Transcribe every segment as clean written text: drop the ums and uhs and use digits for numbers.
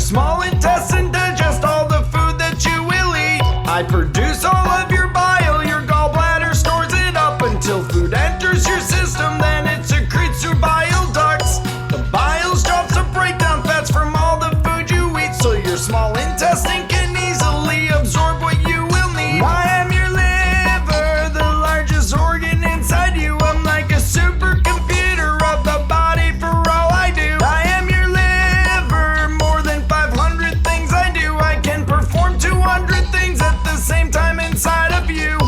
small intestine digest all the food that you will eat. I produce all of your bile, your gall bladder stores it up until food enters your system, then it secretes through bile ducts. The biles drops to break down fats from all the food you eat, so your small intestine can easily absorb what you will need. I am your liver, the largest organ inside you. I'm like a supercomputer of the body for all I do. I am your liver, more than 500 things I do. I can perform 200 things at the same time inside of you.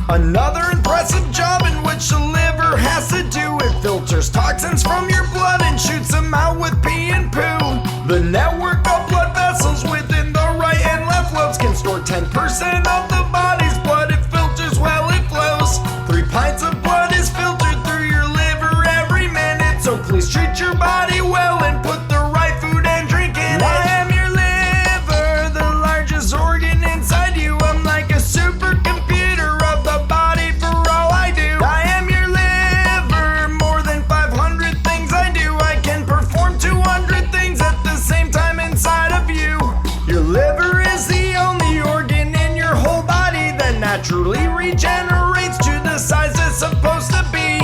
Another impressive job in which the liver has to do. It filters toxins from your blood and shoots them out with pee and poo. The network of blood vessels within the right and left lobes can store 10% of the body's blood. It filters well, it flows. 3 pints of blood is filtered through your liver every minute, so please treat your body well and put the right food and drink in it. I am your liver, the largest organ inside you. I'm like a supercomputer of the body for all I do. I am your liver, more than 500 things I do. I can perform 200 things at the same time inside of you. Your liver is the only organ in your whole body that naturally regenerates to the size it's supposed to be.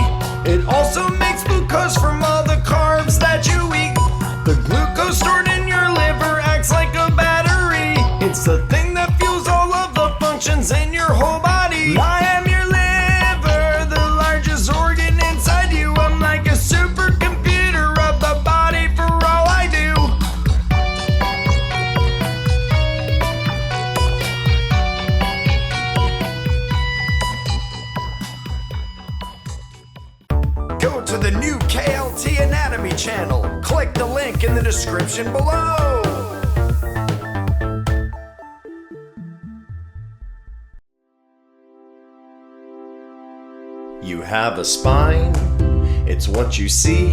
It also makes glucose from all the carbs that you eat. The glucose stored in your liver acts like a battery. It's the thing that fuels all of the functions in your whole body. I am your liver, the largest organ inside you. I'm like a supercomputer of the body for all I do. Go to the new KLT Anatomy channel. Click the link in the description below. You have a spine, it's what you see.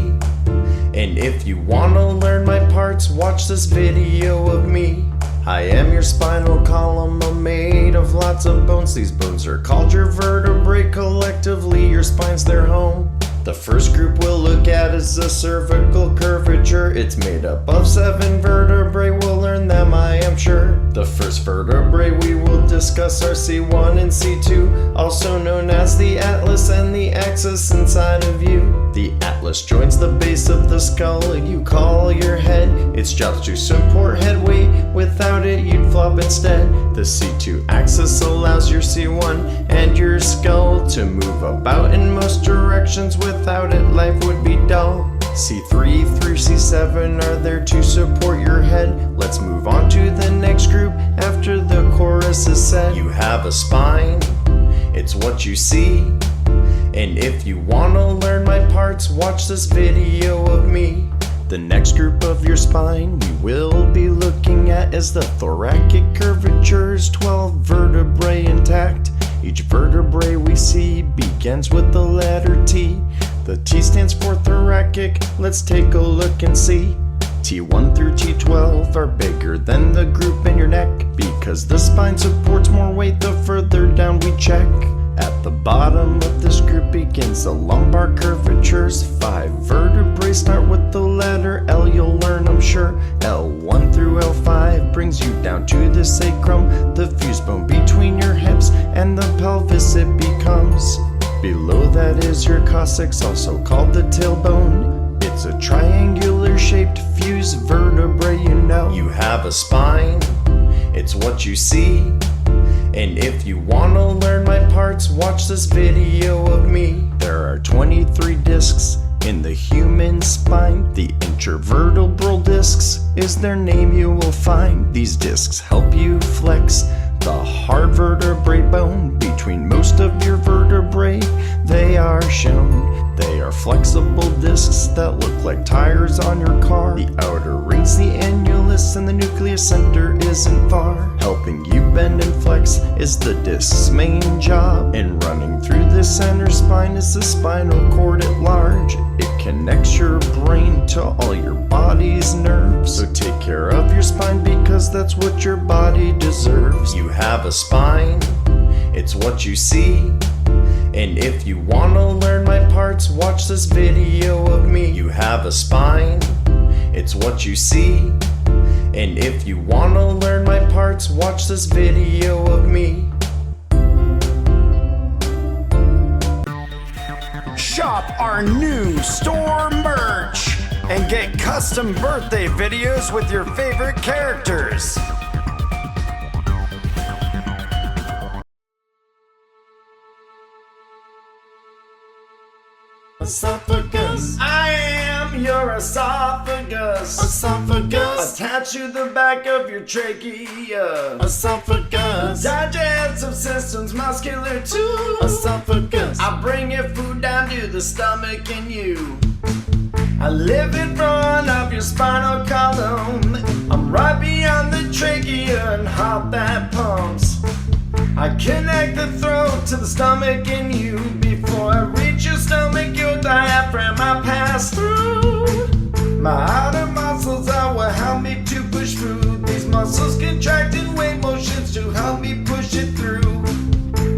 And if you wanna learn my parts, watch this video of me. I am your spinal column, I'm made of lots of bones. These bones are called your vertebrae. Collectively, your spine's their home. The first group we'll look at is the cervical curvature. It's made up of 7 vertebrae, we'll learn them, I am sure. The first vertebrae we will discuss are C1 and C2, also known as the atlas and the axis inside of you. The atlas joins the base of the skull you call your head. Its job is to support head weight, without it you'd flop instead. The C2 axis allows your C1 and your skull to move about in most directions. Without it, life would be dull. C3 through C7 are there to support your head. Let's move on to the next group after the chorus is said. You have a spine, it's what you see. And if you wanna learn my parts, watch this video of me. The next group of your spine we will be looking at is the thoracic curvatures, 12 vertebrae intact. Each vertebrae we see begins with the letter T. The T stands for thoracic, let's take a look and see. T1 through T12 are bigger than the group in your neck, because the spine supports more weight the further down we check. At the bottom of this group begins the lumbar curvatures. 5 vertebrae start with the letter L, you'll learn I'm sure. L1 through L5 brings you down to the sacrum, the fused bone between your hips and the pelvis it becomes. Below that is your coccyx, also called the tailbone. It's a triangular shaped fused vertebrae, you know. You have a spine, it's what you see. And if you wanna learn my parts, watch this video of me. There are 23 discs in the human spine. The intervertebral discs is their name you will find. These discs help you flex the hard vertebrae bone between most of your vertebrae. They are shown. They are flexible discs that look like tires on your car. The outer ring's the annulus and the nucleus center isn't far. Helping you bend and flex is the disc's main job. And running through the center spine is the spinal cord at large. It connects your brain to all your body's nerves. So take care of your spine because that's what your body deserves. You have a spine, it's what you see. And if you wanna learn my parts, watch this video of me. You have a spine, it's what you see. And if you wanna learn my parts, watch this video of me. Shop our new store merch and get custom birthday videos with your favorite characters. Esophagus. I am your esophagus. Esophagus. Attached to the back of your trachea. Esophagus. Digestive system's muscular too. Esophagus. I bring your food down to the stomach and you. I live in front of your spinal column. I'm right beyond the trachea and heart that pumps. I connect the throat to the stomach and you. Before I reach your stomach, your diaphragm I pass through. My outer muscles are what help me to push food. These muscles contract in wave motions to help me push it through.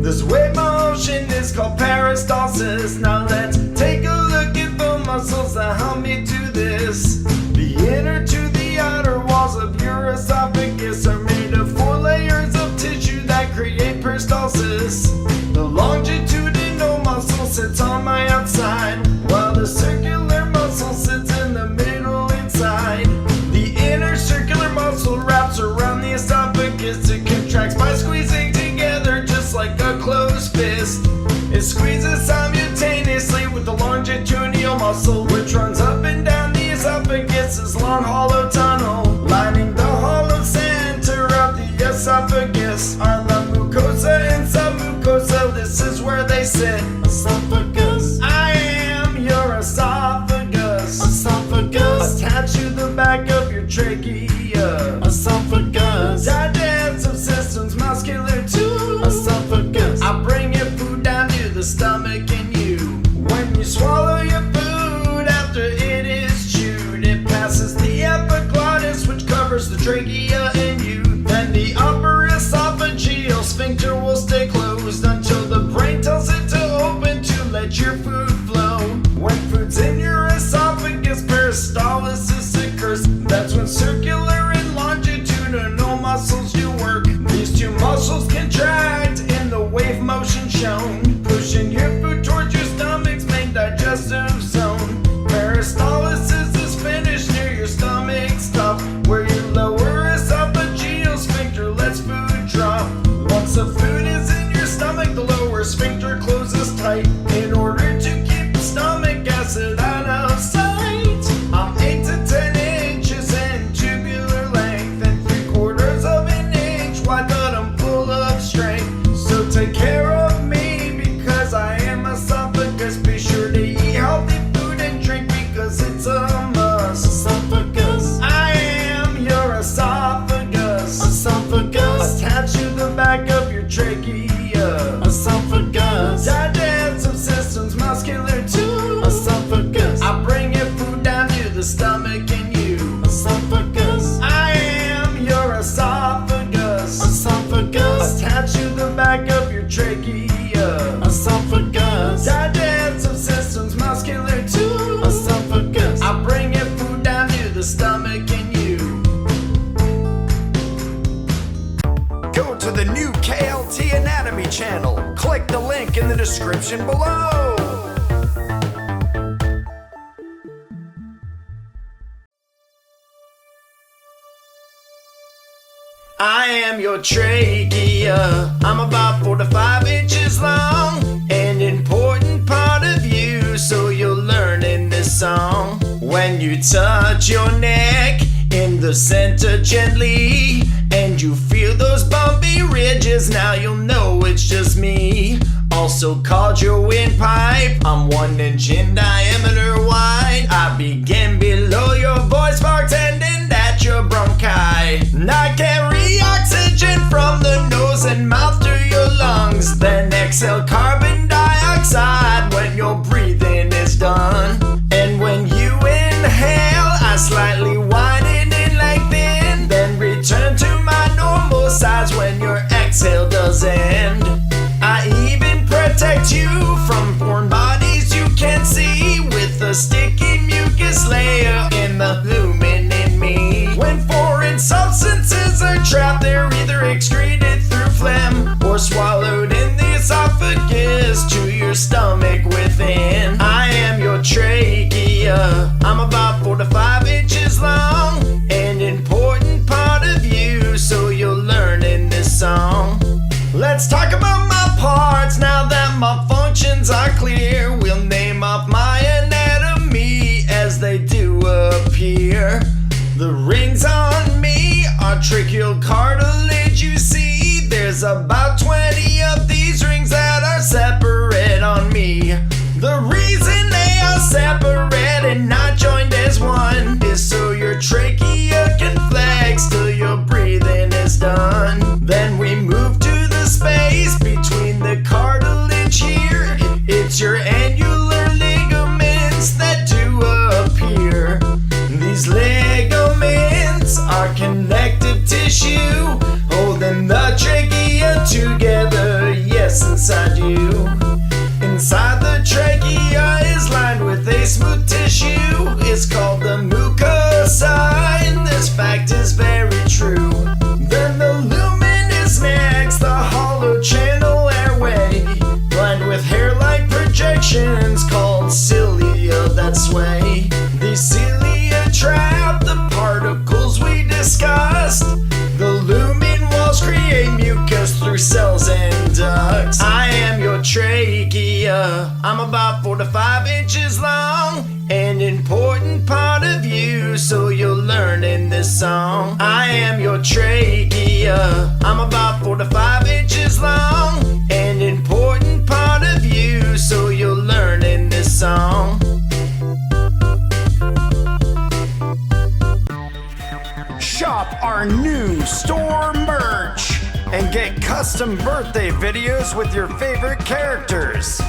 This wave motion is called peristalsis. Now let's take a look at the muscles that help me do this. The inner to the outer walls of your esophagus are made of 4 layers of tissue that create peristalsis. The longitudinal muscle sits on my outside, while the circular muscle sits in the middle inside. The inner circular muscle wraps around the esophagus. It contracts by squeezing together just like a closed fist. It squeezes simultaneously with the longitudinal muscle, which runs up and down the esophagus' long hollow tunnel. Lining the hollow center of the esophagus are the mucosa and submucosa. This is where they sit. Esophagus. I am your esophagus. Esophagus. Attached to the back of your trachea. Esophagus. Digestive system's muscular too. Esophagus. I bring your food down to the stomach and you. When you swallow your food after it is chewed, it passes the epiglottis, which covers the trachea in you. Then the upper esophageal sphincter will stay closed until the brain tells it to open to let your food flow. When food's in your esophagus, peristalsis occurs. That's when circular and longitudinal muscles do work. These two muscles contract in the wave motion shown, pushing your food towards your stomach's main digestive zone. Peristalsis is finished near your stomach stop, where your lower esophageal sphincter lets food drop. Once the food is in your stomach, the lower sphincter closes tight in order to keep the stomach acid out of sight. I'm 8 to 10 inches in tubular length and 3/4 of an inch wide, but I'm full of strength. So take care of me because I am esophagus. Be sure to eat healthy food and drink because it's a must. Esophagus. I am your esophagus. Esophagus. Attached to the back of your trachea. Esophagus. Digestive system's muscular too. Esophagus. I bring your food down to the stomach and you. Esophagus. I am your esophagus. Esophagus. Attached to the back of your trachea. Esophagus. Digestive system's muscular too. Esophagus. I bring your food down to the stomach and you. Go to the new KLT Anatomy channel. Click the link in the description below. I am your trachea. I'm about 4 to 5 inches long, an important part of you, so you'll learn in this song. When you touch your neck in the center gently, and you feel those bumpy ridges, now you'll know it's just me. Also called your windpipe, I'm 1 inch in diameter wide. I begin below your voice box, ending at your bronchi. And I carry oxygen from the nose and mouth to your lungs, then exhale carbon dioxide when your breathing is done. And when you inhale, I slightly widen and lengthen, then return to my normal size when your exhale does end. I even protect you from foreign bodies you can't see sticky mucus layer in the lumen in me. When foreign your stomach within. I am your trachea. I'm about 4 to 5 inches long, an important part of you, so you'll learn in this song. Let's talk about my parts now that my functions are clear. We'll name off my anatomy as they do appear. The rings on me are tracheal cartilage, you see. There's about 20 of these rings that are separate on me. The reason they are separate and not joined as one is so your trachea can flex till your breathing is done. Then we move to the space between the cartilage here. It's your annular ligaments that do appear. These ligaments are connective tissue, holding the trachea together, yes, inside you. Inside the trachea is lined with a smooth tissue. It's called the mucosa, and this fact is very true. Then the lumen is next, the hollow channel airway, lined with hair-like projections called cilia that sway. These cilia trap the particles we discussed. The lumen walls create mucus through cells and ducts. I am your trachea. I'm about 4 to 5 inches long, an important part of you, so you'll learn in this song. I am your trachea. I'm about 4 to 5 inches long, an important part of you, so you'll learn in this song. Shop our new store merch and get custom birthday videos with your favorite characters.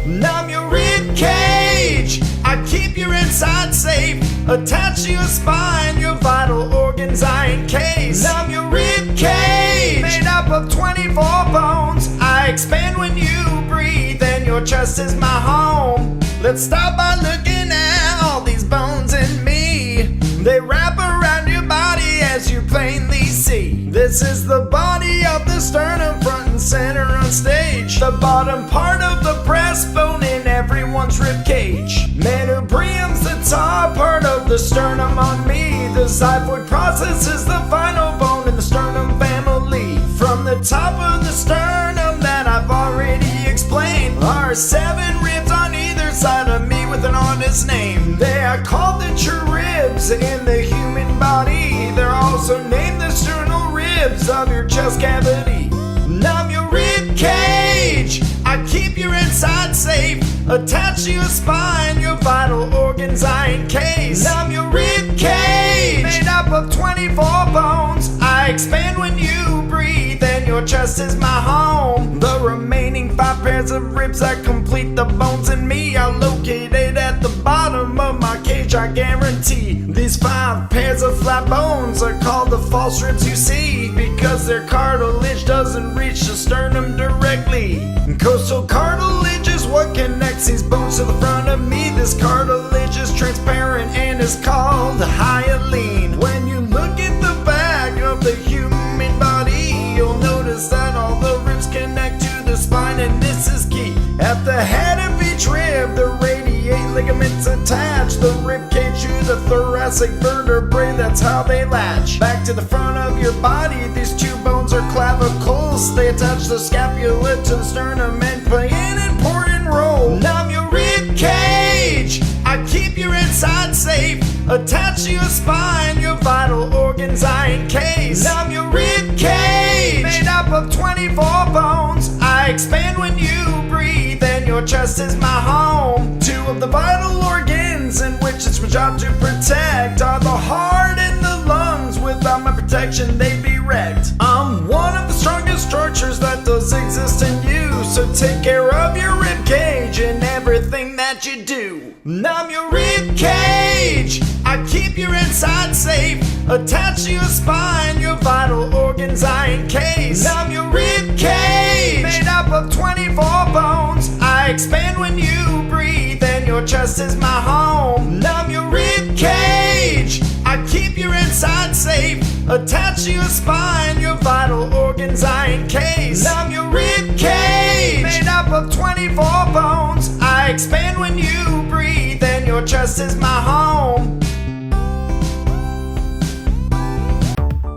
Numb your ribcage. I keep your inside safe. Attach to your spine, your vital organs I encase. Numb your ribcage. Made up of 24 bones. I expand when you breathe, and your chest is my home. Let's start by looking at all these bones in me. They wrap around your body as you plainly see. This is the body of the sternum, front and center on stage. The bottom part of the breastbone in everyone's ribcage. Manubrium's the top part of the sternum on me. The xiphoid process is the final bone in the sternum family. From the top of the sternum that I've already explained are 7 ribs on either side of me with an honest name. They are called the true ribs in the human body. They're also named the sternal ribs of your chest cavity. Numb your ribcage. I keep your inside safe. Attach to your spine, your vital organs I encase. Numb your ribcage. Made up of 24 bones. I expand when you breathe, and your chest is my home. The remaining 5 pairs of ribs that complete the bones in me are located at the bottom of my cage, I guarantee. These 5 pairs of flat bones are called the false ribs, you see, because their cartilage doesn't reach the sternum directly. Coastal cartilage is what connects these bones to the front of me. This cartilage is transparent and is called hyaline. When you look at the back of the human body, you'll notice that all the ribs connect to the spine, and this is key. At the head of each rib, the radiate ligaments attach the ribcage to the thoracic vertebrae. That's how they latch. Back to the front of your body, these 2 bones are clavicles. They attach the scapula to the sternum and play an important role. Numb your ribcage. I keep your inside safe. Attach to your spine, your vital organs I encase. Numb your ribcage. Made up of 24 bones. I expand when you breathe, and your chest is my home. 2 of the vital organs in which it's my job to protect are the heart and the lungs. Without my protection, they'd be wrecked. I'm one of the strongest structures that does exist in you, so take care of your ribcage and everything that you do. Numb your ribcage. I keep your inside safe. Attach to your spine, your vital organs I encase. Numb your ribcage. Made up of 24 bones. I expand when you breathe, and your chest is my home. Numb your ribcage. I keep your inside safe. Attached to your spine, your vital organs I encase. I'm your ribcage, made up of 24 bones. I expand when you breathe, and your chest is my home.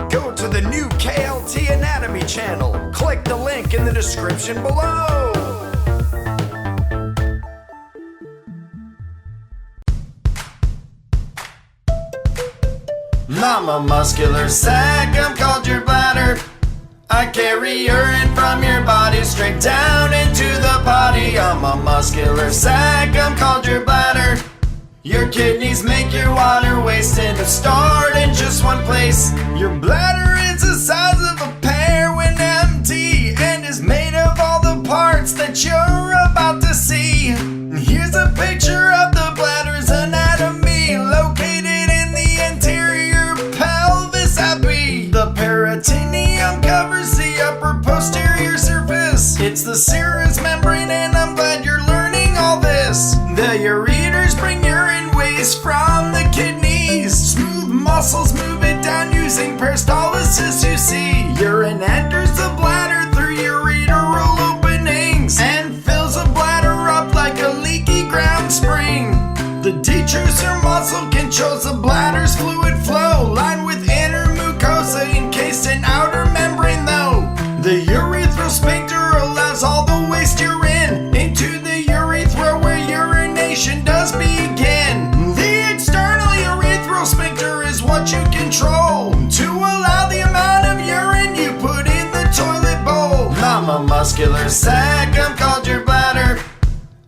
Go to the new KLT Anatomy channel. Click the link in the description below. I'm a muscular sac, I'm called your bladder. I carry urine from your body straight down into the potty. I'm a muscular sac, I'm called your bladder. Your kidneys make your water waste into stored in just one place. Your bladder is the size of a pear when empty, and is made of all the parts that you're about to see. Here's a picture of the bladder's anatomy, located in the interior pelvis happy. The peritoneum covers the upper posterior surface. It's the serous membrane, and I'm glad you're learning all this. The ureters bring urine waste from the kidneys. Smooth muscles move it down using peristalsis, you see. Urine enters the bladder through ureteral openings and fills the bladder up like a leaky ground spring. The detrusor muscle controls the bladder's fluid flow, lined with inner mucosa encased in outer membrane though. The urethral sphincter allows all the waste urine into the urethra where urination does begin. The external urethral sphincter is what you control to allow the amount of urine you put in the toilet bowl. I'm a muscular sac, I'm called your bladder.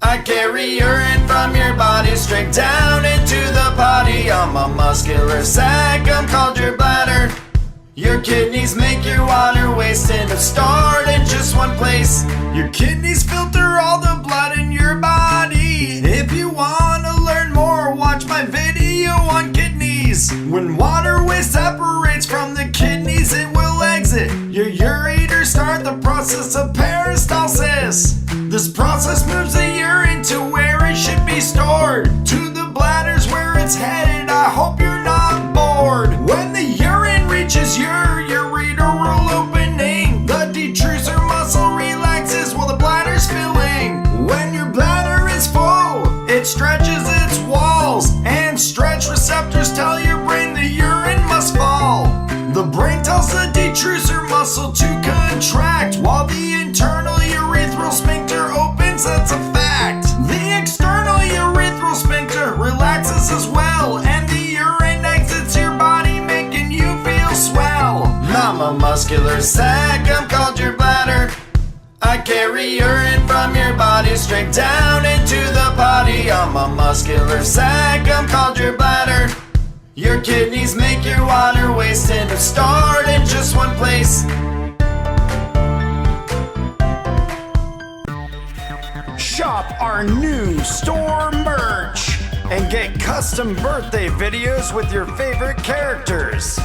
I carry urine from your body straight down into the potty. I'm a muscular sac, I'm called your bladder. Your kidneys make your water waste into stored in just one place. Your kidneys filter all the blood in your body. If you want to learn more, watch my video on kidneys. When water waste separates from the kidneys, it will exit your ureter, start the process of peristalsis. This process moves the urine to where it should be stored, to the bladders where it's headed. I hope you're not bored. When the urine reaches your ureteral opening, the detrusor muscle relaxes while the bladder's filling. When your bladder is full, it stretches its walls, and stretch receptors tell your brain the urine must fall. The brain tells the detrusor muscle to contract, while the internal urethral sphincter opens, that's a fact. The external urethral sphincter relaxes as well, and the urine exits your body, making you feel swell. I'm a muscular sac, I'm called your bladder. I carry urine from your body straight down into the potty. I'm a muscular sac, I'm called your bladder. Your kidneys make your water waste into stored in just one place. Shop our new store merch and get custom birthday videos with your favorite characters.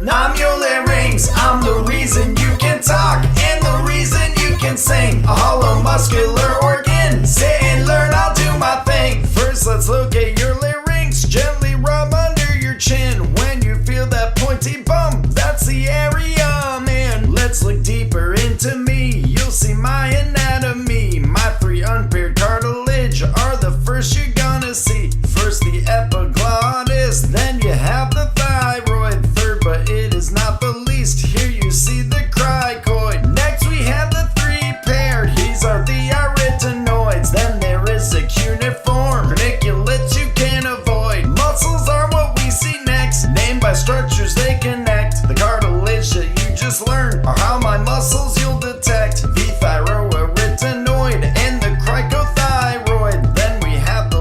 I'm your larynx, I'm the reason you can talk, and the reason you can sing. A hollow muscular organ, sit and learn, I'll do my thing. First let's locate your larynx, gently rub under your chin. When you feel that pointy bump, that's the area, man. Let's look deeper into me, you'll see my anatomy. My 3 unpaired cartilage are the first you're gonna see. First the epiglottis, then you have the thyroid. Third, but it is not the least, here you see the cricoid. Next we have the 3 paired, these are the arytenoids. Then there is the cuneiform corniculates you can't avoid. Muscles are what we see next, named by structures they connect. The cartilage that you just learned are how my muscles you'll detect. The thyroarytenoid and the cricothyroid. Then we have the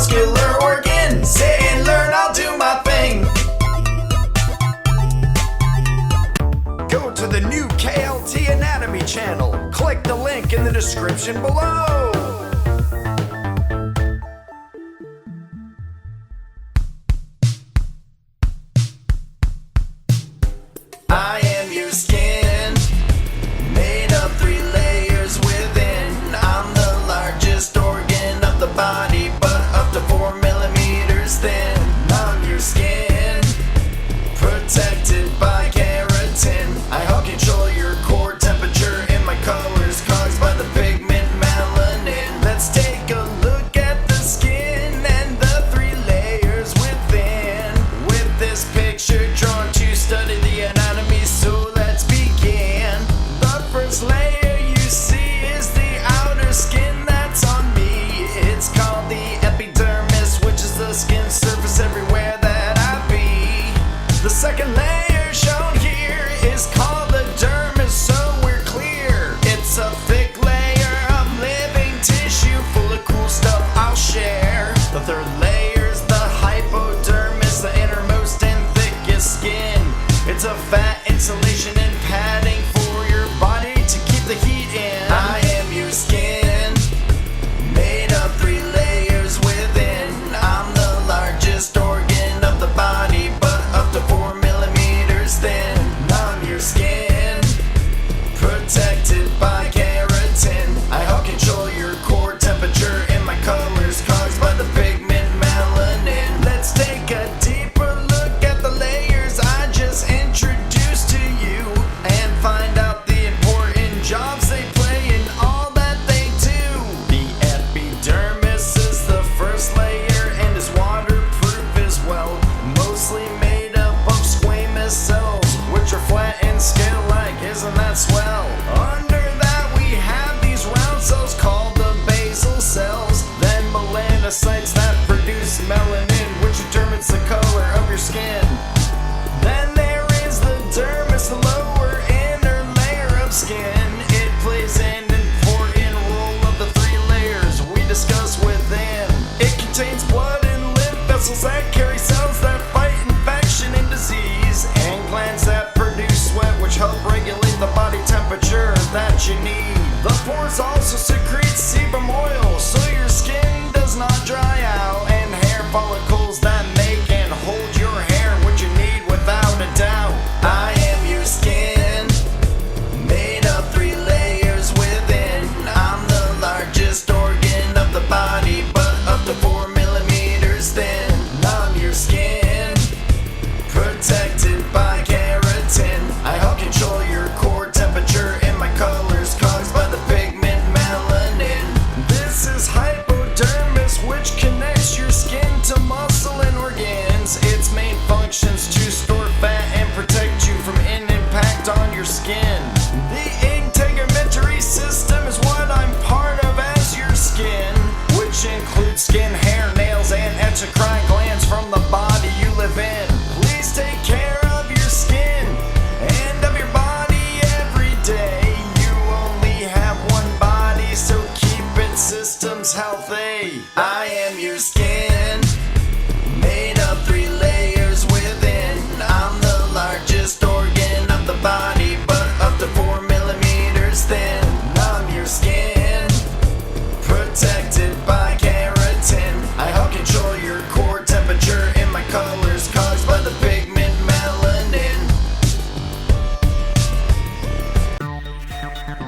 muscular organ. Sit and learn, I'll do my thing. Go to the new KLT Anatomy channel. Click the link in the description below. I am your skin, made of 3 layers within. I'm the largest organ of the body, but up to 4 millimeters thin. I'm your skin, protected by keratin. I help control your core temperature and my colors caused by the pigment melanin. Let's take a look at the skin and the 3 layers within. With this picture drawn to study the anatomy, so let's begin. The first layer you see is the outer skin that's on me. It's called the epidermis, which is the skin surface everywhere that I be. The second layer shown here is called the dermis, so we're clear. It's a thick layer of living tissue full of cool stuff I'll share. The third layer's the hypodermis, the innermost and thickest skin. It's a fat insulation and padding for your body to keep the heat in. I am your skin, made of 3 layers within. I'm the largest organ of the body, but up to 4 millimeters thin. I'm your skin, protected by keratin. I help control your core temperature and my colors caused by the pigment melanin. Let's take a deeper look at the layers I just introduced to you and find out the important jobs they play in all that they do. The epidermis is the first layer and is waterproof as well. Mostly made up of squamous cells, which are flat and scale-like. Isn't that swell? Under that we have these round cells called the basal cells. Then melanocytes that produce melanin, which determines the color of your skin. Then there is the dermis, the lower inner layer of skin. It plays an important role of the 3 layers we discuss within. It contains blood and lymph vessels that carry cells that fight infection and disease, and glands that produce sweat, which help regulate the body temperature that you need. The pores also secrete sebum oil, so your skin does not dry out, and hair follicles that make and hold your hair, which you need without a doubt. I am your skin, made of 3 layers within. I'm the largest organ of the body, but up to 4 millimeters thin. I'm your skin, protected by keratin. I help control your core temperature and my colors caused by the pigment melanin. This is hypodermis, which connects your skin to muscle and organs. Its main functions to store fat and protect you from an impact on your skin. The integumentary system is what I'm part of as your skin, which includes skin, hair, nails, and exocrine glands from the body you live in. Please take care of your skin and of your body every day. You only have one body, so keep its systems healthy. I am your skin, made of 3 layers within. I'm the largest organ of the body, but up to 4 millimeters thin. I'm your skin, protected by keratin. I help control your core temperature and my colors caused by the pigment melanin.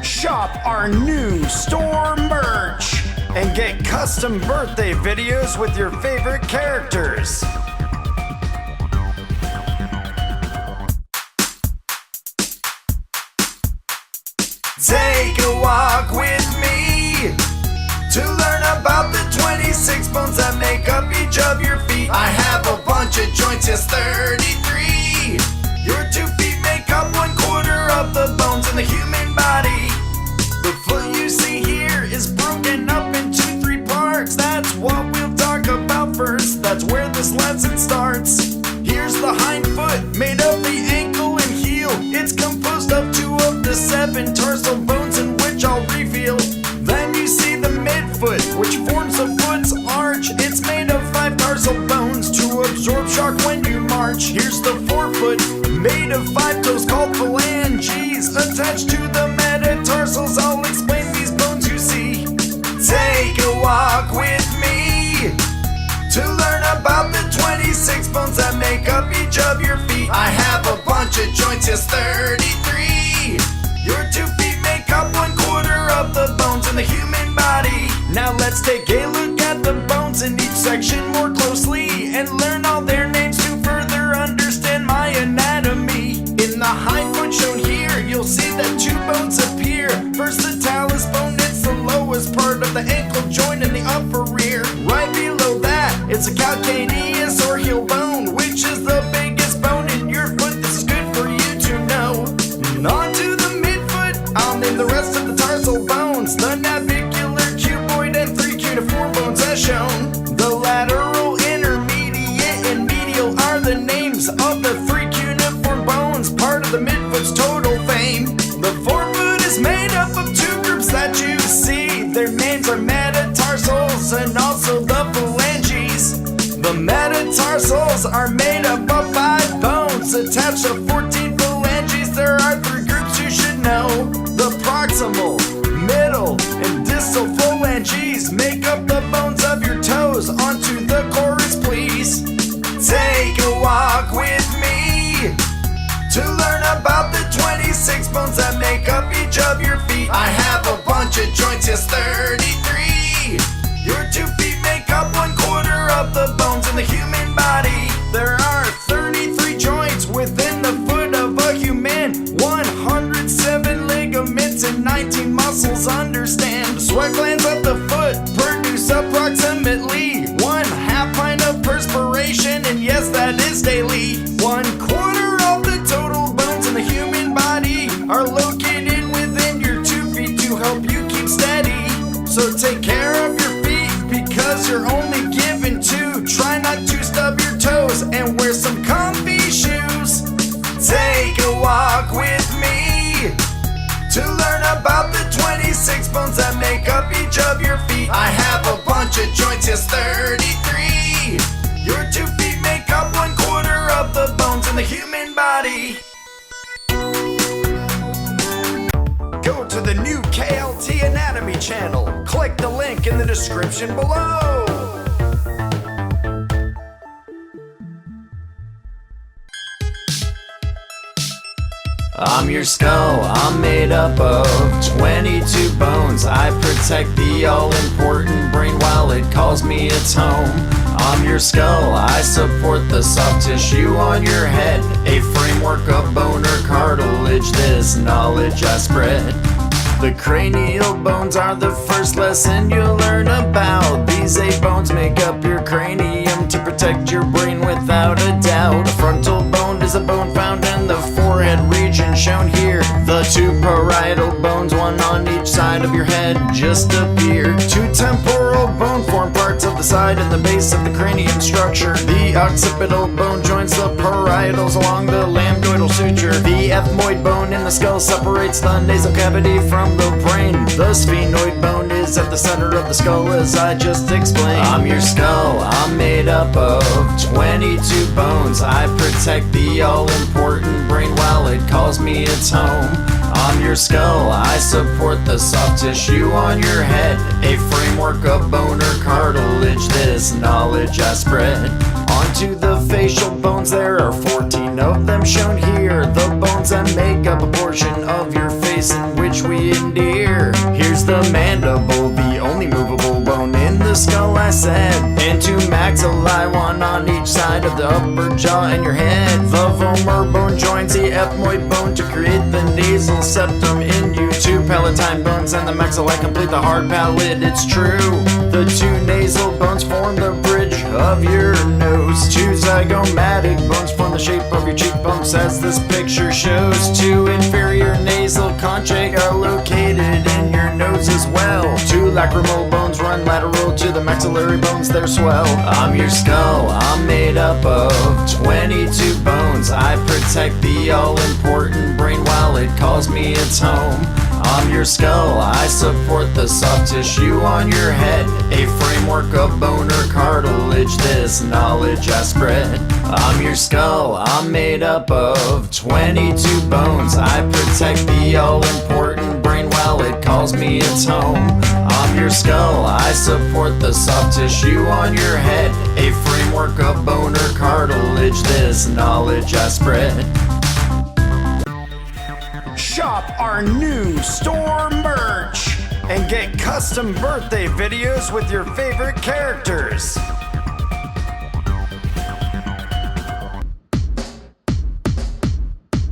Shop our new store merch and get custom birthday videos with your favorite characters. Take a walk with me to learn about the 26 bones that make up each of your feet. I have a bunch of joints, yes, 33. Your 2 feet make up 1/4 of the bones in the human body. The foot you see here is broken up into 3 parts. That's what we'll talk about first. That's where this lesson starts. Here's the hind foot, made of the ankle and heel. It's composed of 2 of the 7 tarsal bones, in which I'll reveal. Then you see the midfoot, which forms the foot's arch. It's made feet. I have a bunch of joints, yes, 33. Your 2 feet make up 1/4 of the bones in the human body. Now let's take a look at the bones in each section more closely and learn all their names to further understand my anatomy. In the hind foot shown here, you'll see that 2 bones appear. First, the talus bone, it's the lowest part of the ankle joint in the upper rear. Right below that, it's a calcaneus or heel bone, which is the biggest bone in your foot. This is good for you to know. And on to the midfoot, I'll name the rest of the tarsal bones. The navicular, cuboid, and 3 cuneiform bones as shown. The lateral, intermediate, and medial are the names of the 3 cuneiform bones, part of the midfoot's total fame. The forefoot is made up of 2 groups that you see. Their names are metatarsals and also the phalanges. The metatarsals are made up of 5 bones attached to 14 phalanges. There are 3 groups you should know. The proximal, middle, and distal phalanges make up the bones of your toes. Onto the chorus, please. Take a walk with me to learn about the 26 bones that make up each of your feet. I have a bunch of joints, yes, 33. Your 2 feet make up 1/4 of the bones in the human body. There are 33 joints within the foot of a human, 107 ligaments and 19 muscles. Understand, sweat glands of the foot produce approximately 1/2 pint of perspiration, and yes, that is daily. 1/4 of the total bones in the human body are located within your 2 feet to help you keep steady. So take care of your feet because you're only given 2. Try not to stub your toes and wear some comfy shoes. Take a walk with me to learn about the 26 bones that make up each of your feet. I have a bunch of joints, yes, 33. Your 2 feet make up 1/4 of the bones in the human body. Go to the new KLT Anatomy channel. Click the link in the description below. I'm your skull, I'm made up of 22 bones. I protect the all-important brain while it calls me its home. I'm your skull, I support the soft tissue on your head, a framework of bone or cartilage, this knowledge I spread. The cranial bones are the first lesson you'll learn about. These 8 bones make up your cranium to protect your brain without a doubt. The frontal bone is a bone found in the forehead region shown here. The 2 parietal bones, 1 on each side of your head, just appear. 2 temporal bone form parts of the side and the base of the cranium structure. The occipital bone joins the parietals along the lambdoidal suture. The ethmoid bone in the skull separates the nasal cavity from the brain. The sphenoid bone is at the center of the skull, as I just explained. I'm your skull, I'm made up of 22 bones. I protect the all-important brain while it calls me its home. I'm your skull, I support the soft tissue on your head, a framework of bone or cartilage, this knowledge I spread. Onto the facial bones, there are 14 of them shown here. The bones that make up a portion of your face in which we endear. Here's the mandible, the only movable bone in the skull, I said. And 2 maxillae, 1 on each side of the upper jaw and your head. The vomer bone joins the ethmoid bone to create the nasal septum in you. 2 palatine bones and the maxillae complete the hard palate, it's true. The 2 nasal bones form the bridge of your nose. 2 zygomatic bones form the shape of your cheekbones, as this picture shows. 2 inferior nasal conchae are located in your nose as well. 2 lacrimal bones run lateral to the maxillary bones, they're swell. I'm your skull, I'm made up of 22 bones. I protect the all-important brain while it calls me its home. I'm your skull, I support the soft tissue on your head, a framework of bone or cartilage, this knowledge I spread. I'm your skull, I'm made up of 22 bones. I protect the all-important brain while it calls me its home. I'm your your skull. I support the soft tissue on your head, a framework of bone or cartilage. This knowledge I spread. Shop our new store merch and get custom birthday videos with your favorite characters.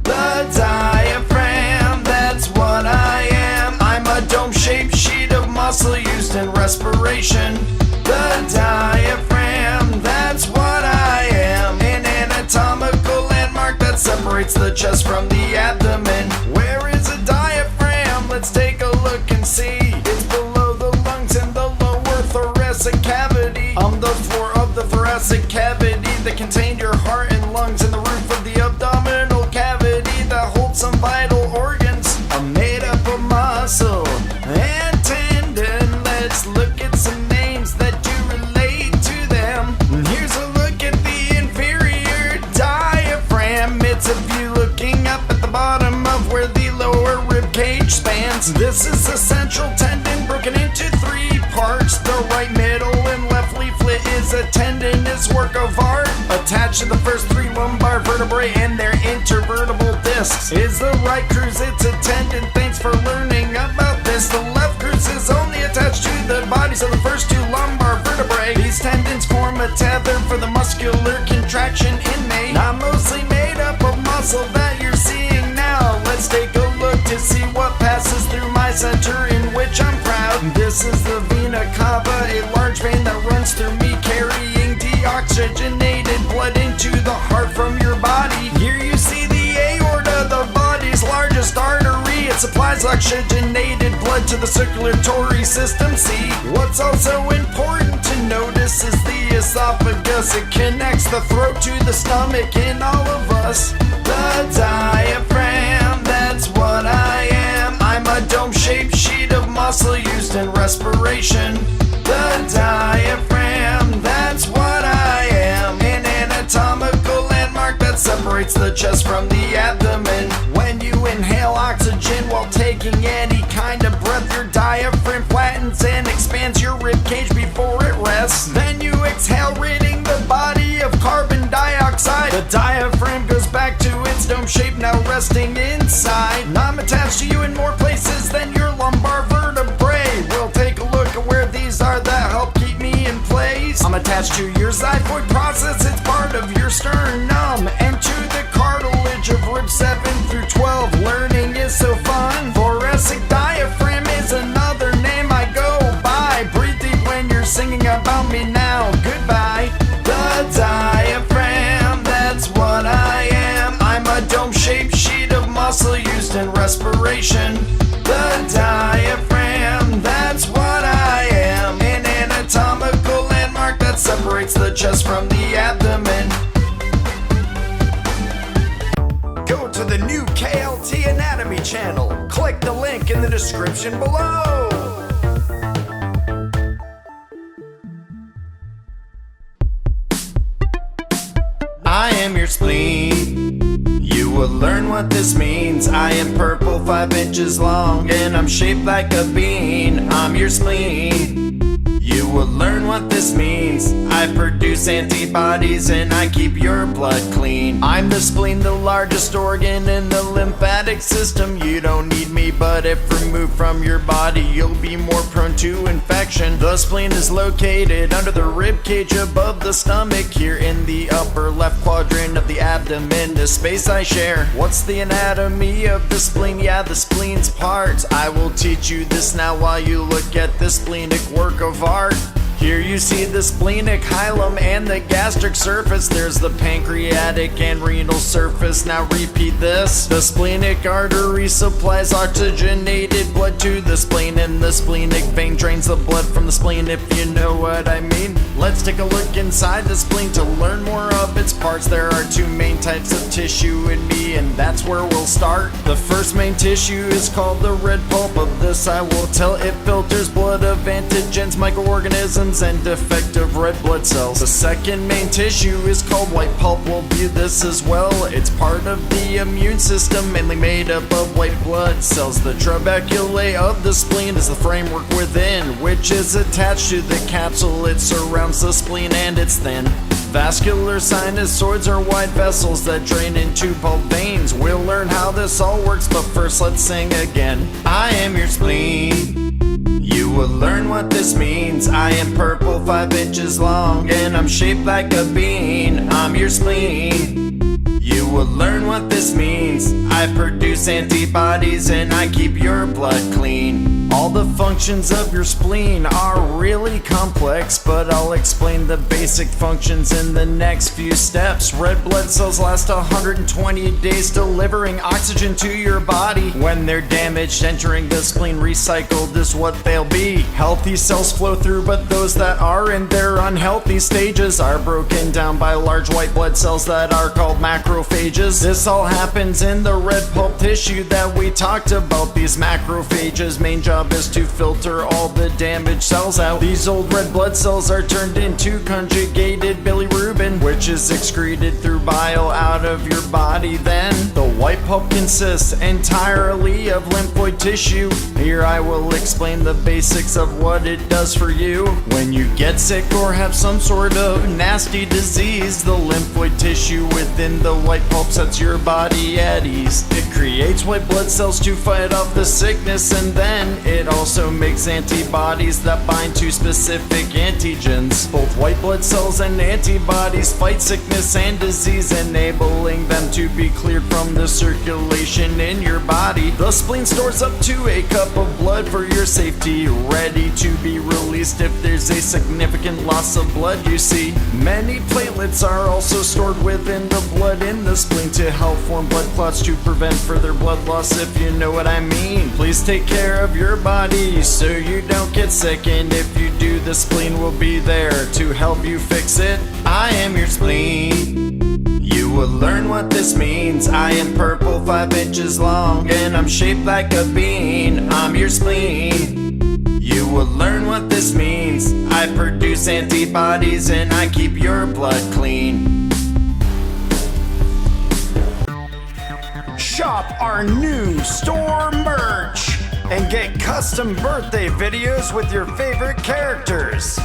The diaphragm, that's what I am. I'm a dome-shaped sheet of muscle used in respiration. The diaphragm, that's what I am. An anatomical landmark that separates the chest from the abdomen. Where is a diaphragm? Let's take a look and see. It's below the lungs in the lower thoracic cavity. On the floor of the thoracic cavity that contained your heart and lungs, and the roof of the abdominal cavity that holds some vital organs are made up of muscle and tendon. Let's look at some names that do relate to them. Here's a look at the inferior diaphragm. It's a view looking up at the bottom of where the lower ribcage spans. This is the central tendon broken into three parts. The right, middle, and left leaflet is a tendinous work of art. Attached to the first three lumbar vertebrae and their intervertebral discs is the right cruise. It's a tendon. Thanks for learning about this. The left cruise is only attached to the bodies of the first two lumbar vertebrae. These tendons form a tether for the muscular contraction inmate, not mostly made up of muscle that you're seeing now. Let's take a look to see what passes through my center, in which I'm proud. This is the vena cava, a large vein that runs through me, carrying deoxygenated blood into the heart from your body. Here you see the aorta, the body's largest artery. It supplies oxygenated blood to the circulatory system. See, what's also important to notice is the esophagus. It connects the throat to the stomach in all of us. The diaphragm, that's what I am. I'm a dome-shaped sheet of muscle used in respiration. The diaphragm, that's what I am. An anatomical landmark that separates the chest from the abdomen. When you inhale oxygen while taking any kind of breath, your diaphragm flattens and expands your ribcage before it rests. Then you exhale, ridding the body of carbon dioxide. The diaphragm goes back to its dome shape, now resting inside. Now I'm attached to you in more places than your lumbar vertebrae. We'll take a look at where these are that help keep me in place. I'm attached to your xiphoid process, it's part of your sternum, and to the cartilage of ribs 7 through 12. Learning is so fun. Thoracic diaphragm is another name I go by. Breathe deep when you're singing about me now. Goodbye. The diaphragm, that's what I am. I'm a dome-shaped sheet of muscle used in respiration. The diaphragm, that's what I am. An anatomical landmark that separates the chest from the abdomen. Go to the new KLT Anatomy channel. Click the link in the description below. I am your spleen. You will learn what this means. I am purple, 5 inches long, and I'm shaped like a bean. I'm your spleen. You will learn what this means. I produce antibodies and I keep your blood clean. I'm the spleen, the largest organ in the lymphatic system. You don't need me, but if removed from your body, you'll be more prone to infection. The spleen is located under the ribcage above the stomach, here in the upper left quadrant of the abdomen, the space I share. What's the anatomy of the spleen? Yeah, the spleen's parts. I will teach you this now while you look at the splenic work of art. Here you see the splenic hilum and the gastric surface. There's the pancreatic and renal surface. Now repeat this. The splenic artery supplies oxygenated blood to the spleen, and the splenic vein drains the blood from the spleen, if you know what I mean. Let's take a look inside the spleen to learn more of its parts. There are 2 main types of tissue in me, and that's where we'll start. The first main tissue is called the red pulp. Of this I will tell. It filters blood of antigens, microorganisms, infections and defective red blood cells. The second main tissue is called white pulp. We'll view this as well. It's part of the immune system, mainly made up of white blood cells. The trabeculae of the spleen is the framework within, which is attached to the capsule. It surrounds the spleen and it's thin. Vascular sinusoids are wide vessels that drain into pulp veins. We'll learn how this all works, but first let's sing again. I am your spleen. You will learn what this means. I am purple, 5 inches long, and I'm shaped like a bean. I'm your spleen. You will learn what this means. I produce antibodies and I keep your blood clean. All the functions of your spleen are really complex, but I'll explain the basic functions in the next few steps. Red blood cells last 120 days, delivering oxygen to your body. When they're damaged, entering the spleen, recycled is what they'll be. Healthy cells flow through, but those that are in their unhealthy stages are broken down by large white blood cells that are called macrophages. This all happens in the red pulp tissue that we talked about. These macrophages' main job is to filter all the damaged cells out. These old red blood cells are turned into conjugated bilirubin, which is excreted through bile out of your body. Then the white pulp consists entirely of lymphoid tissue. Here I will explain the basics of what it does for you. When you get sick or have some sort of nasty disease, the lymphoid tissue within the white pulp sets your body at ease. It creates white blood cells to fight off the sickness, and then it also makes antibodies that bind to specific antigens. Both white blood cells and antibodies fight sickness and disease, enabling them to be cleared from the circulation in your body. The spleen stores up to a cup of blood for your safety, ready to be released if there's a significant loss of blood. You see, many platelets are also stored within the blood in the spleen to help form blood clots to prevent further blood loss, if you know what I mean. Please take care of your body so you don't get sick, and if you do, the spleen will be there to help you fix it. I am your spleen. You will learn what this means. I am purple, 5 inches long, and I'm shaped like a bean. I'm your spleen. You will learn what this means. I produce antibodies and I keep your blood clean. Shop our new store merch and get custom birthday videos with your favorite characters.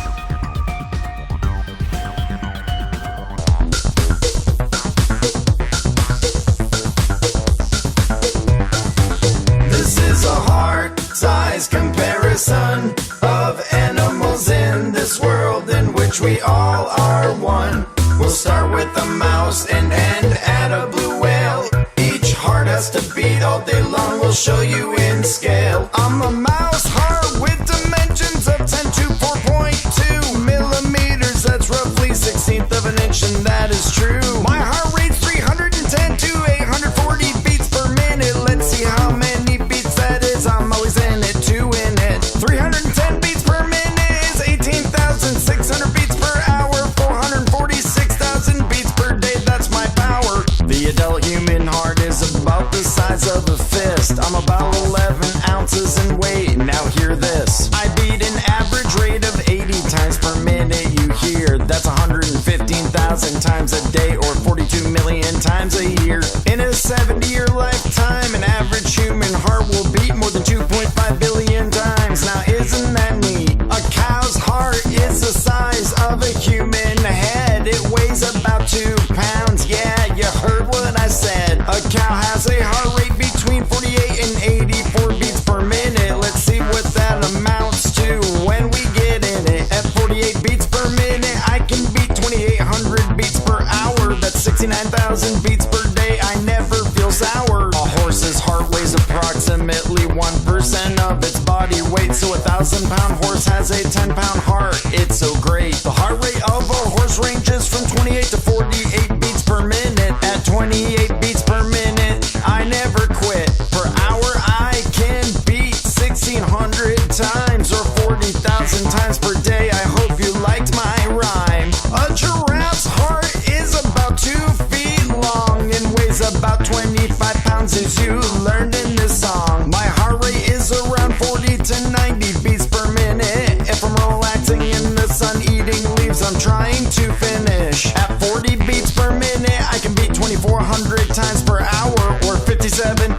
This is a heart-size comparison of animals in this world in which we all are one. We'll start with a mouse and end at a blue whale. Each heart has to beat all day long. We'll show you in scale. I'm a mouse heart with dimensions of 10 to 4.2 millimeters. That's roughly 1/16 of an inch, and that is true. My heart rate's 310 to 840 beats per minute. Let's see how many beats that is. I'm always in it, 2 in it. 310 beats per minute is 18,600 beats per hour. 446,000 beats per day, that's my power. The adult human heart is about the size of a fist. I'm about 11 ounces in weight. Now hear this. I beat an average rate of 80 times per minute. You hear that's 115,000 times a day, or 42 million times a year. In a 70-year lifetime, an average human heart will beat more than 2.5 billion times. Now isn't that neat? A cow's heart is the size of a human head. It weighs about 2 pounds. Yeah, you heard what I said. A cow has a heart rate between 48 and 84 beats per minute. Let's see what that amounts to when we get in it. At 48 beats per minute, I can beat 2,800 beats per hour. That's 69,000 beats per day. I never feel sour. A horse's heart weighs approximately 1% of its body weight, so a 1,000-pound horse has a 10-pound heart. It's so great. The heart rate of a horse ranges from 28 to 48 beats per minute. At 28 beats per minute, I never quit. Per hour, I can beat 1,600 times, or 40,000 times per day. I hope you liked my rhyme. A giraffe's heart is about 2 feet long and weighs about 25 pounds, as you learned in this song. My heart rate is around 40 to 90 beats per minute. If I'm relaxing in the sun, I'm trying to finish. At 40 beats per minute, I can beat 2,400 times per hour, or 57,000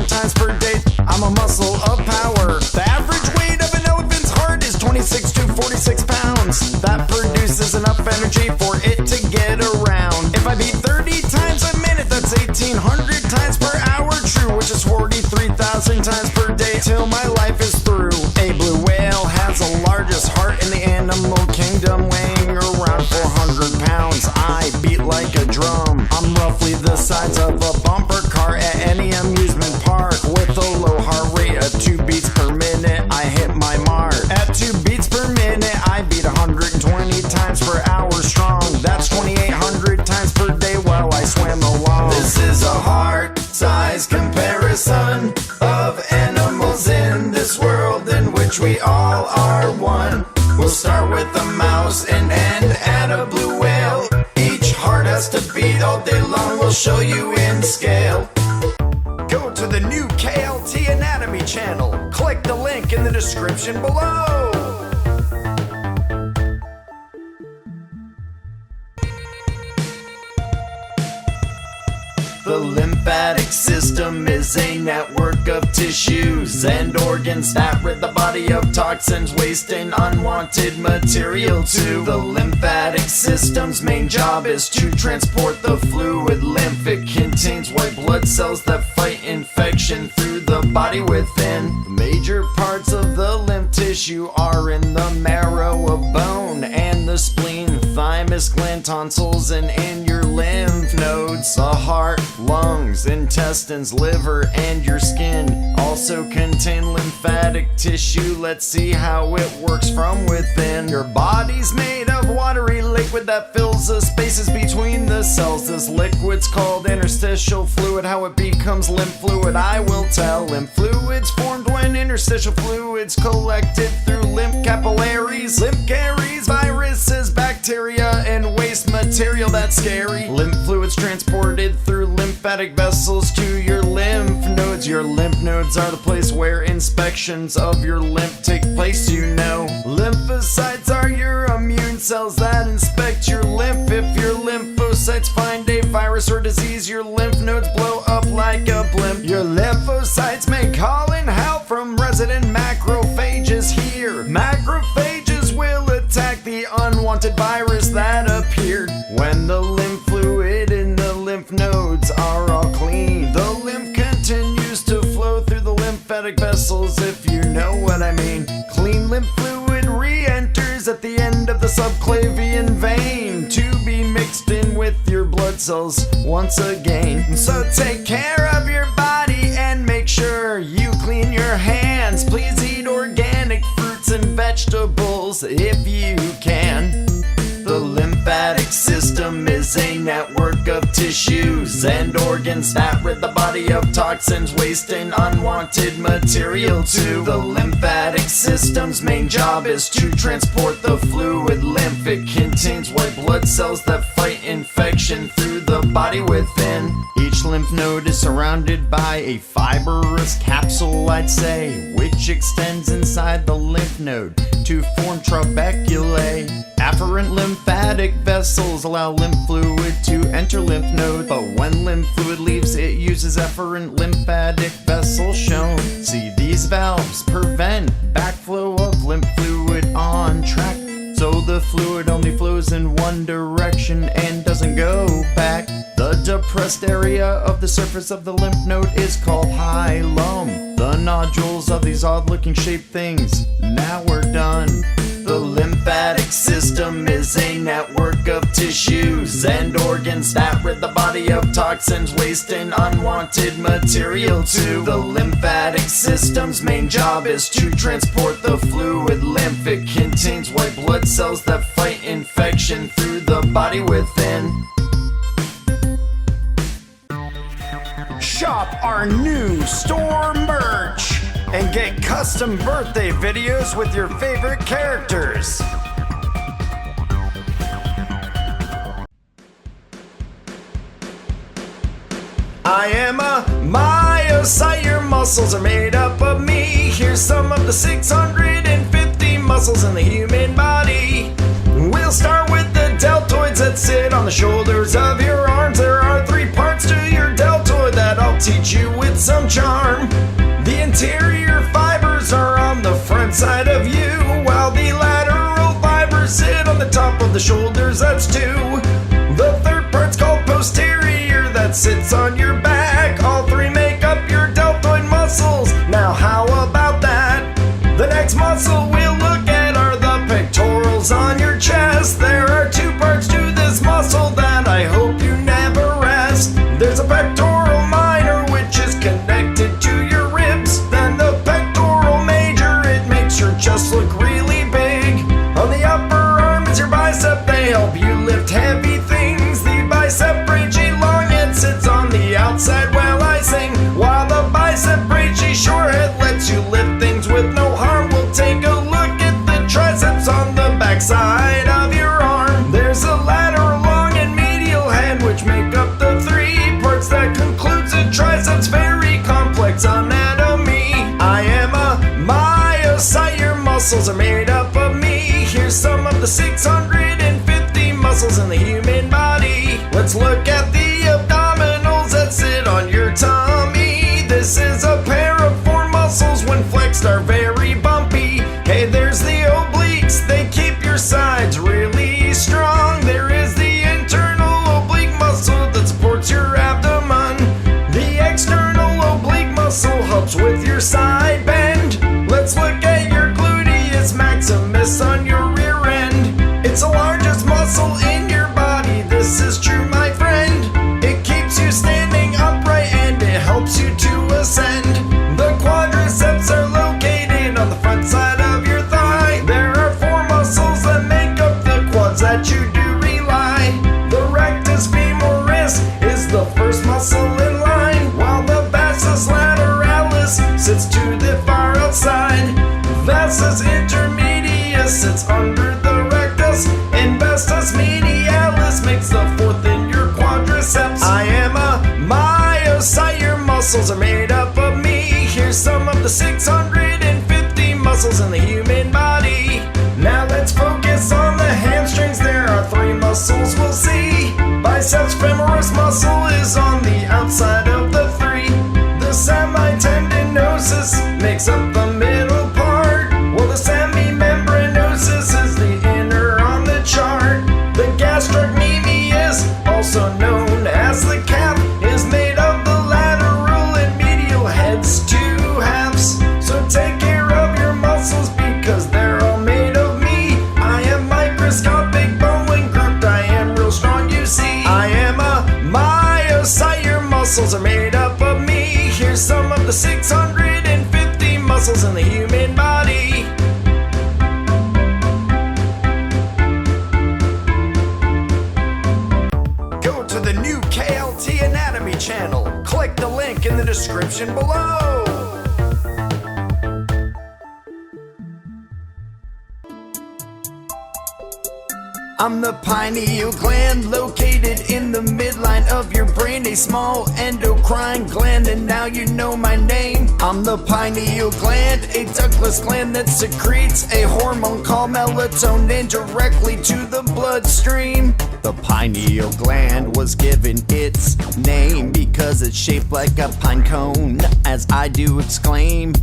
times per day. I'm a muscle of power. The average weight of an elephant's heart is 26 to 46 pounds. That produces enough energy for it to get around. If I beat 30 times a minute, that's 1,800 times per hour, true, which is 43,000 times per day till my life is through. A blue whale has the largest heart in the animal kingdom, weighing around 400 pounds. I beat like a drum. I'm roughly the size of a bumper car at any amusement park. With a low heart rate of 2 beats per minute, I hit my mark. At 2 beats per minute, I beat 120 times per hour strong. That's 2,800 times per day while I swim along. This is a heart-size comparison of animals in this world in which we all are one. We'll start with a mouse and end at a blue whale. Each heart has to beat all day long. We'll show you in scale. Go to the new KLT Anatomy channel. Click the link in the description below. The lymphatic system is a network of tissues and organs that rid the body of toxins, waste, and unwanted material to. The lymphatic system's main job is to transport the fluid lymph. It contains white blood cells that fight infection through the body within. The major parts of the lymph tissue are in the marrow of bone and the spleen, thymus gland, tonsils, and in your lymph nodes. The heart, lungs, intestines, liver, and your skin also contain lymphatic tissue. Let's see how it works from within. Your body's made of watery liquid that fills the spaces between the cells. This liquid's called interstitial fluid. How it becomes lymph fluid, I will tell. Lymph fluid's formed when interstitial fluids collected through lymph capillaries. Lymph carries viruses, bacteria, and waste material that's scary. Lymph fluids transported through lymphatic vessels to your lymph nodes. Your lymph nodes are the place where inspections of your lymph take place, you know. Lymphocytes are your immune cells that inspect your lymph. If your lymphocytes find a virus or disease, your lymph nodes blow up like a blimp. Your lymphocytes may call in help from resident macrophages here. Macrophages will attack the unwanted virus that appeared. When the lymph fluid in the lymph nodes are all clean, the lymph continues to flow through the lymphatic vessels, if you know what I mean. Clean lymph fluid re-enters at the end of the subclavian vein to be mixed in with your blood cells once again. So take care of your body and make sure you clean your hands. Please eat organic fruits and vegetables if you can. The lymphatic system is a network of tissues and organs that rid the body of toxins, waste, and unwanted material too. The lymphatic system's main job is to transport the fluid lymph. It contains white blood cells that fight infection through the body within. Each lymph node is surrounded by a fibrous capsule, I'd say, which extends inside the lymph node to form trabeculae. Afferent lymphatic vessels allow lymph fluid to enter lymph node, but when lymph fluid leaves, it uses efferent lymphatic vessels shown. See, these valves prevent backflow of lymph fluid on track, so the fluid only flows in one direction and doesn't go back. The depressed area of the surface of the lymph node is called hilum. The nodules of these odd-looking shaped things. Now we're done. The lymphatic system is a network of tissues and organs that rid the body of toxins, waste, and unwanted material too. The lymphatic system's main job is to transport the fluid lymph. It contains white blood cells that fight infection through the body within. Shop our new store merch and get custom birthday videos with your favorite characters. I am a myocyte, your muscles are made up of me. Here's some of the 650 muscles in the human body. We'll start with some charm. The interior fibers are on the front side of you, while the lateral fibers sit on the top of the shoulders, that's two. The third part's called posterior, that sits on your back. All three make up your deltoid muscles. Now how about that? The next muscle we'll look at are the pectorals on your chest. There are two parts to this muscle that I hope you never rest. There's a pectoral minor, which is connected to your ribs. Then the pectoral major, it makes your chest look really big. On the upper arm is your bicep, they help you lift heavy things. The bicep brachii longhead sits on the outside while I sing, while the bicep brachii shorehead lets you lift things with no harm. We'll take a look at the triceps on the backside of your arm. There's a lateral long and medial head, which make up the three parts that concludes a triceps. Very complex anatomy. I am a myocyte, your muscles are made up of me. Here's some of the 650 muscles in the human body. Let's look at the abdominals that sit on your tummy. This is a pair of four muscles, when flexed are very bumpy. Hey, there's the obliques, they keep your sides really strong. There is the internal oblique muscle that supports your abdomen. The external oblique muscle helps with your side bend. Let's look at your gluteus maximus on your rear end. It's the largest muscle in your body, this is true, my friend. It keeps you standing upright and it helps you to ascend. The quadriceps are located on the front side of your thigh. There are four muscles that make up the quads that you do rely. The rectus femoris is the first muscle in line, while the vastus lateralis sits to the far outside. Vastus intermedius sits under the rectus, and vastus medialis makes the fourth in your quadriceps. I am a myocyte, your muscles are made up of me. Here's some of the 650 muscles in the human body. Now let's focus on the hamstrings. There are three muscles we'll see. Biceps femoris muscle is on the outside of the three. The semitendinosus makes up the middle part, while the semimembranosus is the inner on the chart. The gastrocnemius, also known as the calf, is made of the lateral and medial heads, two halves. So take care of your muscles because they're all made of me. I am microscopic bone when grouped, I am real strong, you see. I am a myocyte, your muscles are made up of me. Here's some of the 650 muscles in the human body. Go to the new KLT Anatomy channel. Click the link in the description below. I'm the pineal gland, located in the midline of your brain, a small endocrine gland, and now you know my name. I'm the pineal gland, a ductless gland that secretes a hormone called melatonin directly to the bloodstream. The pineal gland was given its name because it's shaped like a pine cone, as I do exclaim.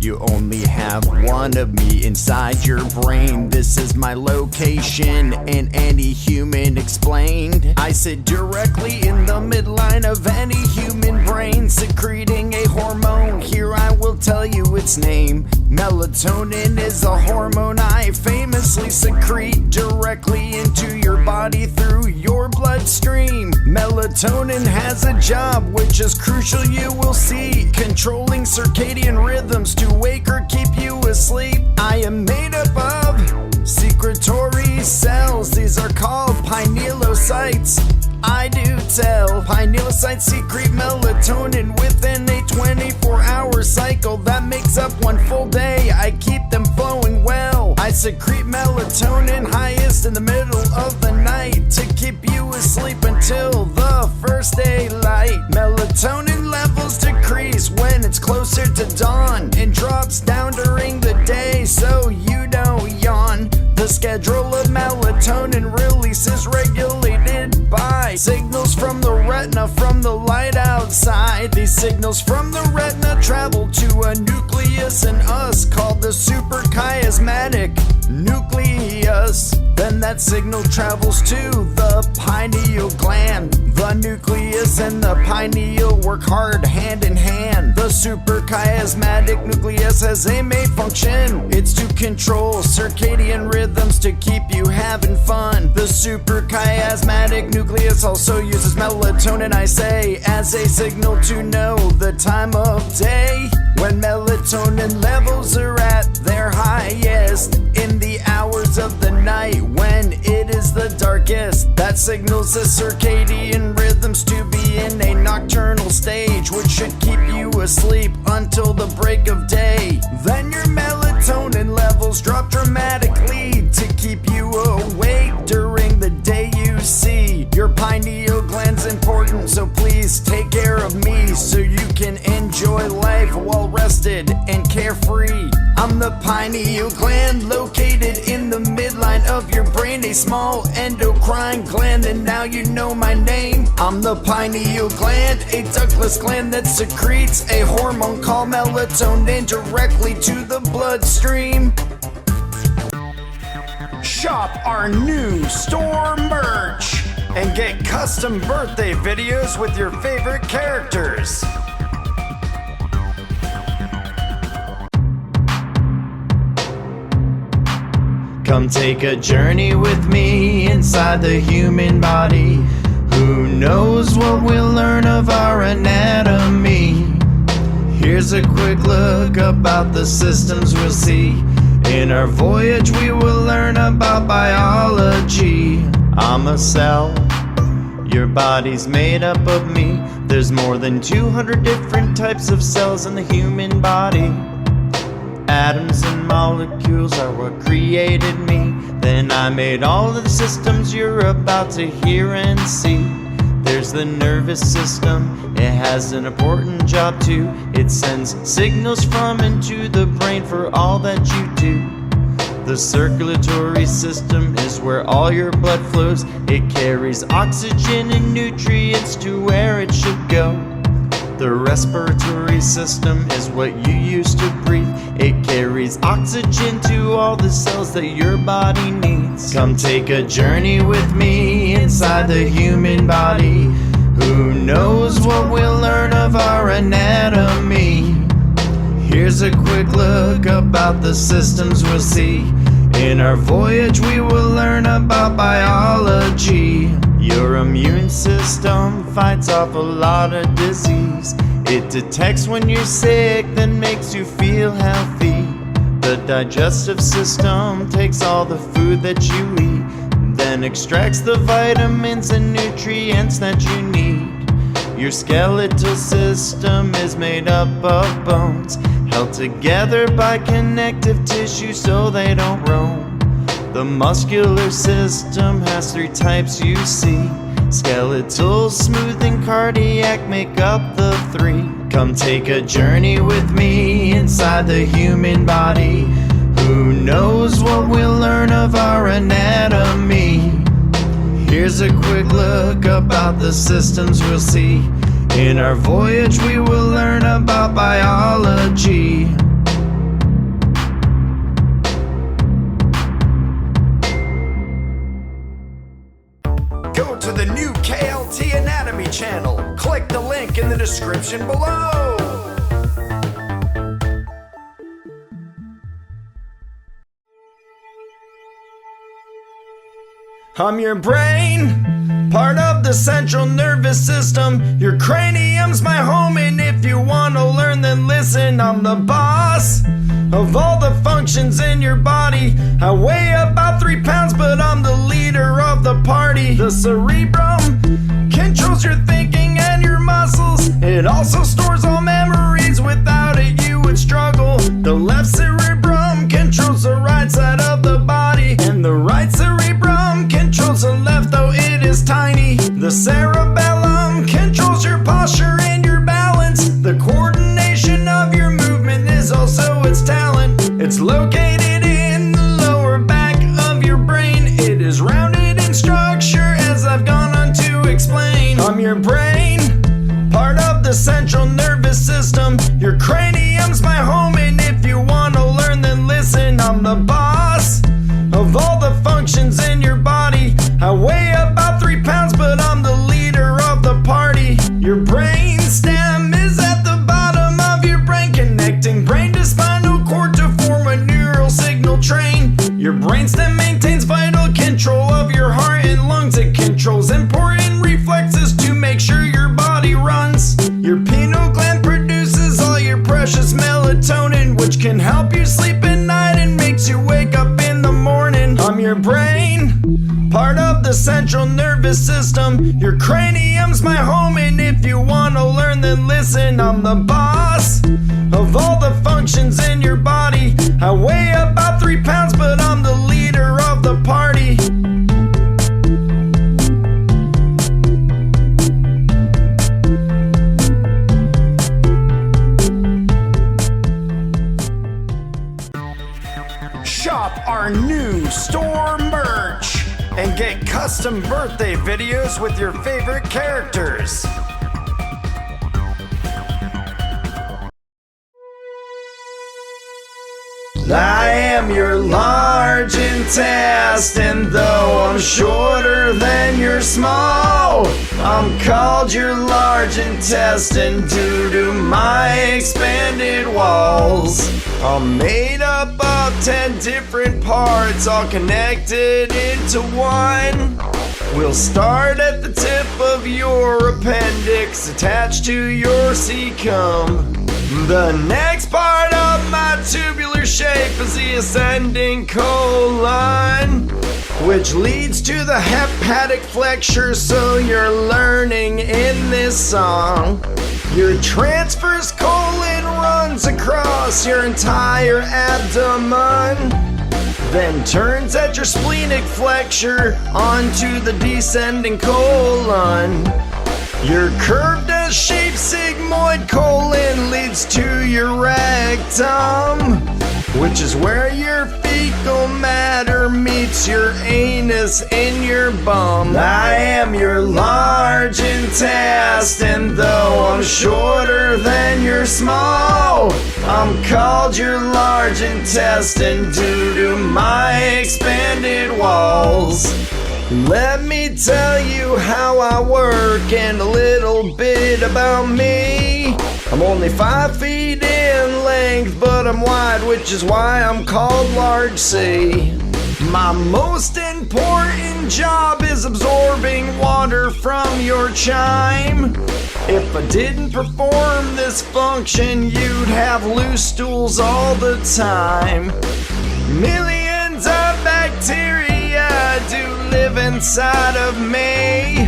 You only have one of me inside your brain. This is my location, and any human explained. I sit directly in the midline of any human brain, secreting a hormone. Here I will tell you its name. Melatonin is a hormone I famously secrete directly into your body through your bloodstream. Melatonin has a job which is crucial, you will see, controlling circadian rhythms to wake or keep you asleep. I am made up of secretory cells. These are called pinealocytes. I do tell. Pinealocytes secrete melatonin within a 24-hour cycle that makes up one full day. I keep them flowing well. I secrete melatonin highest in the middle of the night to keep you asleep until the first daylight. Melatonin levels decrease when it's closer to dawn and drops down during the day so you don't yawn. The schedule of melatonin release is regulated by signals from the retina from the light outside. outside. These signals from the retina travel to a nucleus in us called the superchiasmatic nucleus. Then that signal travels to the pineal gland. The nucleus and the pineal work hard hand in hand. The superchiasmatic nucleus has a main function. It's to control circadian rhythms to keep you having fun. The superchiasmatic nucleus also uses melatonin, I say, as a signal to know the time of day. When melatonin levels are at their highest in the hours of the night when it is the darkest, that signals the circadian rhythms to be in a nocturnal stage, which should keep you asleep until the break of day. Then your melatonin levels drop dramatically to keep you awake during the day. You see, your pineal gland's important, so please take care of me so you can enjoy life while rested and carefree. I'm the pineal gland located in the midline of your brain, a small endocrine gland, and now you know my name. I'm the pineal gland, a ductless gland that secretes a hormone called melatonin directly to the bloodstream. Shop our new store merch and get custom birthday videos with your favorite characters. Come take a journey with me inside the human body. Who knows what we'll learn of our anatomy? Here's a quick look about the systems we'll see. In our voyage we will learn about biology. I'm a cell, your body's made up of me. There's more than 200 different types of cells in the human body. Atoms and molecules are what created me. Then I made all of the systems you're about to hear and see. There's the nervous system, it has an important job too. It sends signals from and to the brain for all that you do. The circulatory system is where all your blood flows. It carries oxygen and nutrients to where it should go. The respiratory system is what you use to breathe. It carries oxygen to all the cells that your body needs. Come take a journey with me inside the human body. Who knows what we'll learn of our anatomy? Here's a quick look about the systems we'll see. In our voyage we will learn about biology. Your immune system fights off a lot of disease. It detects when you're sick, then makes you feel healthy. The digestive system takes all the food that you eat, then extracts the vitamins and nutrients that you need. Your skeletal system is made up of bones, held together by connective tissue so they don't roam. The muscular system has 3 types you see. Skeletal, smooth, and cardiac make up the 3. Come take a journey with me inside the human body. Who knows what we'll learn of our anatomy? Here's a quick look about the systems we'll see. In our voyage we will learn about biology. Go to the new KLT Anatomy channel. Click the link in the description below. I'm your brain, part of the central nervous system. Your cranium's my home, and if you wanna learn then listen. I'm the boss of all the functions in your body. I weigh about 3 pounds, but I'm the leader of the party. The cerebrum controls your thinking and your muscles. It also stores all memories. Without it you would struggle. The left cerebrum controls the right side of the body, and the right cerebrum controls the left, though it is tiny. The cerebellum controls your posture and your balance. The coordination of your movement is also its talent. It's located in the lower back of your brain. It is rounded in structure, as I've gone on to explain. I'm your brain, part of connecting brain to spinal cord to form a neural signal train. Your brainstem maintains vital control of your heart and lungs. It controls important reflexes to make sure your body runs. Your pineal gland produces all your precious melatonin, which can help you sleep at night and makes you wake up in the morning. I'm your brain, part of the central nervous system. Your cranium's my home, and if you wanna learn, then listen. I'm the boss of all the functions in your body. I weigh about 3 pounds, but I'm the leader of the party. Shop our new store merch and get custom birthday videos with your favorite characters. I am your large intestine, though I'm shorter than your small. I'm called your large intestine due to my expanded walls. I'm made up of 10 different parts, all connected into one. We'll start at the tip of your appendix, attached to your cecum. The next part of my tubular shape is the ascending colon, which leads to the hepatic flexure, so you're learning in this song. Your transverse colon runs across your entire abdomen, then turns at your splenic flexure onto the descending colon. Your curved as shaped sigmoid colon leads to your rectum, which is where your fecal matter meets your anus in your bum. I am your large intestine, though I'm shorter than your small. I'm called your large intestine due to my expanded walls. Let me tell you how I work and a little bit about me. I'm only 5 feet in length, but I'm wide, which is why I'm called large C. My most important job is absorbing water from your chime. If I didn't perform this function, you'd have loose stools all the time. Millions of bacteria do live inside of me.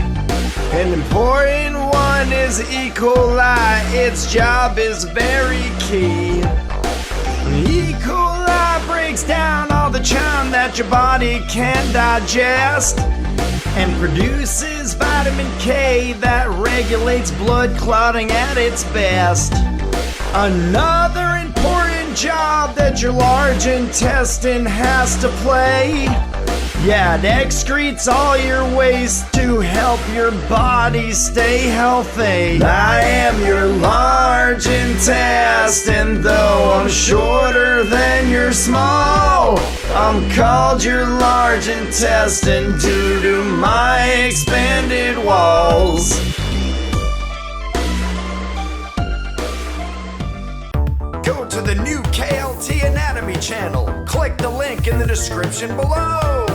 An important one is E. coli. Its job is very key. E. coli breaks down all the chime that your body can digest and produces vitamin K that regulates blood clotting at its best. Another important job that your large intestine has to play, yeah, it excretes all your waste to help your body stay healthy. I am your large intestine, though I'm shorter than your small. I'm called your large intestine due to my expanded walls. Go to the new KLT Anatomy channel. Click the link in the description below.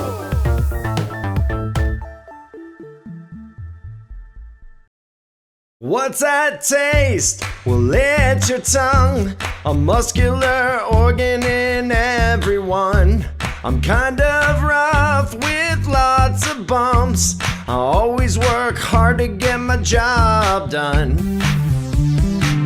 What's that taste? Well, it's your tongue, a muscular organ in everyone. I'm kind of rough with lots of bumps. I always work hard to get my job done.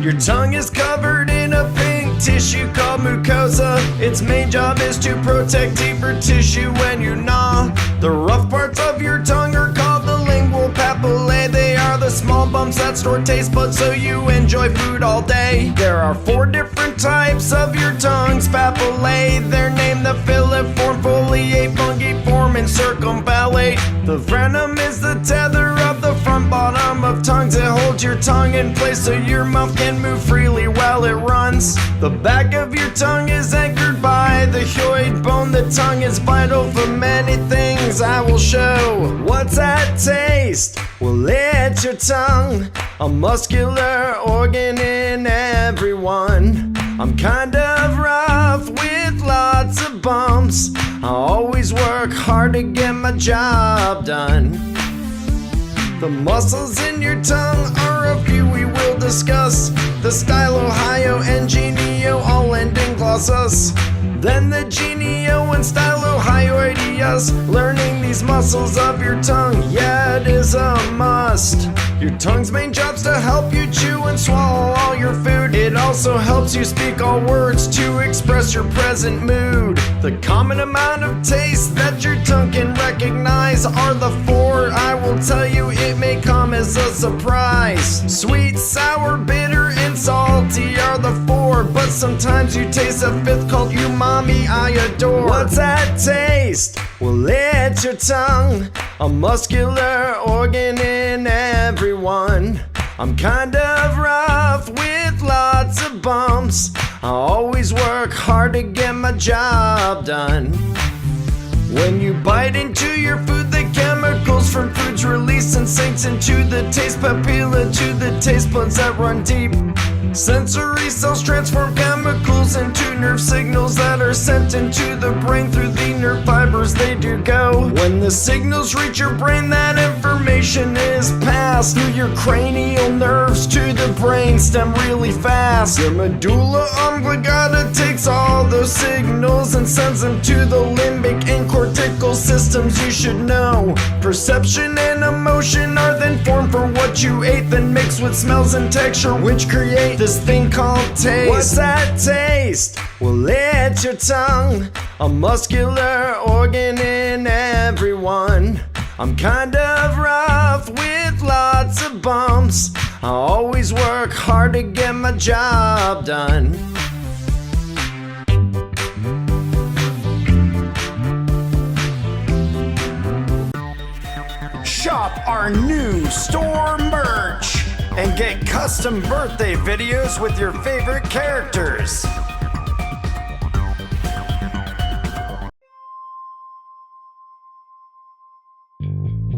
Your tongue is covered in a pink tissue called mucosa. Its main job is to protect deeper tissue when you gnaw. The rough parts of your tongue are called the lingual papillae. They are the small bumps that store taste buds so you enjoy food all day. There are 4 different types of your tongue's papillae. They're named the filiform, foliate, fungiform, and circumvallate. The frenum is the tether of the front bottom of tongues. It holds your tongue in place so your mouth can move freely while it runs. The back of your tongue is anchored by the hyoid bone. The tongue is vital for many things I will show. What's that taste? Well, it's your tongue, a muscular organ in everyone. I'm kind of rough with lots of bumps. I always work hard to get my job done. The muscles in your tongue are a few we will discuss. The stylo, and genio all end in glossus. Then the genio and stylohyoideus. Learning these muscles of your tongue, yeah, it is a must. Your tongue's main job's to help you chew and swallow all your food. It also helps you speak all words to express your present mood. The common amount of taste that your tongue can recognize are the four. I will tell you, it may come as a surprise. Sweet, sour, bitter, and salty are the four, but sometimes you taste a fifth called umami I adore. What's that taste? Well, it's your tongue, a muscular organ in everyone. I'm kind of rough with lots of bumps. I always work hard to get my job done. When you bite into your food, the chemicals from foods release sensates into the taste papilla, to the taste buds that run deep. Sensory cells transform chemicals into nerve signals that are sent into the brain through the nerve fibers. They do go. When the signals reach your brain, that information is passed through your cranial nerves to the brain stem really fast. Your medulla oblongata takes all those signals and sends them to the limbic and cortical systems. You should know perception and emotion are then formed for what you ate, then mixed with smells and texture, which create this thing called taste. What's that taste? Well, it's your tongue, a muscular organ in everyone. I'm kind of rough with lots of bumps. I always work hard to get my job done. Shop our new store merch and get custom birthday videos with your favorite characters.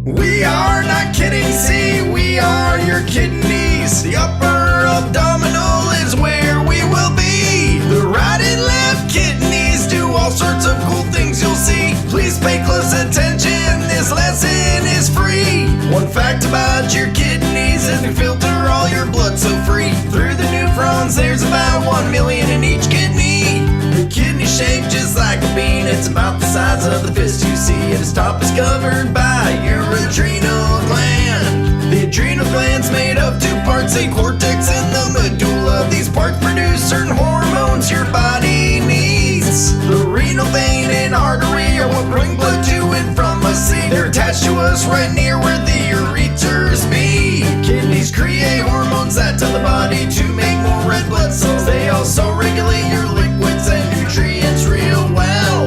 We are not kidding, see, we are your kidneys. The upper abdominal is where we will be. The right and left kidneys do all sorts of cool things you'll see. Please pay close attention, this lesson is free. One fact about your kidneys is they filter all your blood so free. Through the nephrons there's about 1 million in each kidney. The kidney shaped just like a bean, it's about the size of the fist you see. And its top is covered by your adrenal gland. The adrenal gland's made of two parts, a cortex and the medulla. These parts produce certain hormones your body needs. The renal vein and artery are what bring blood to and from us. See, they're attached to us right near where the ureters be. Kidneys create hormones that tell the body to make more red blood cells. They also regulate your liquids and nutrients real well.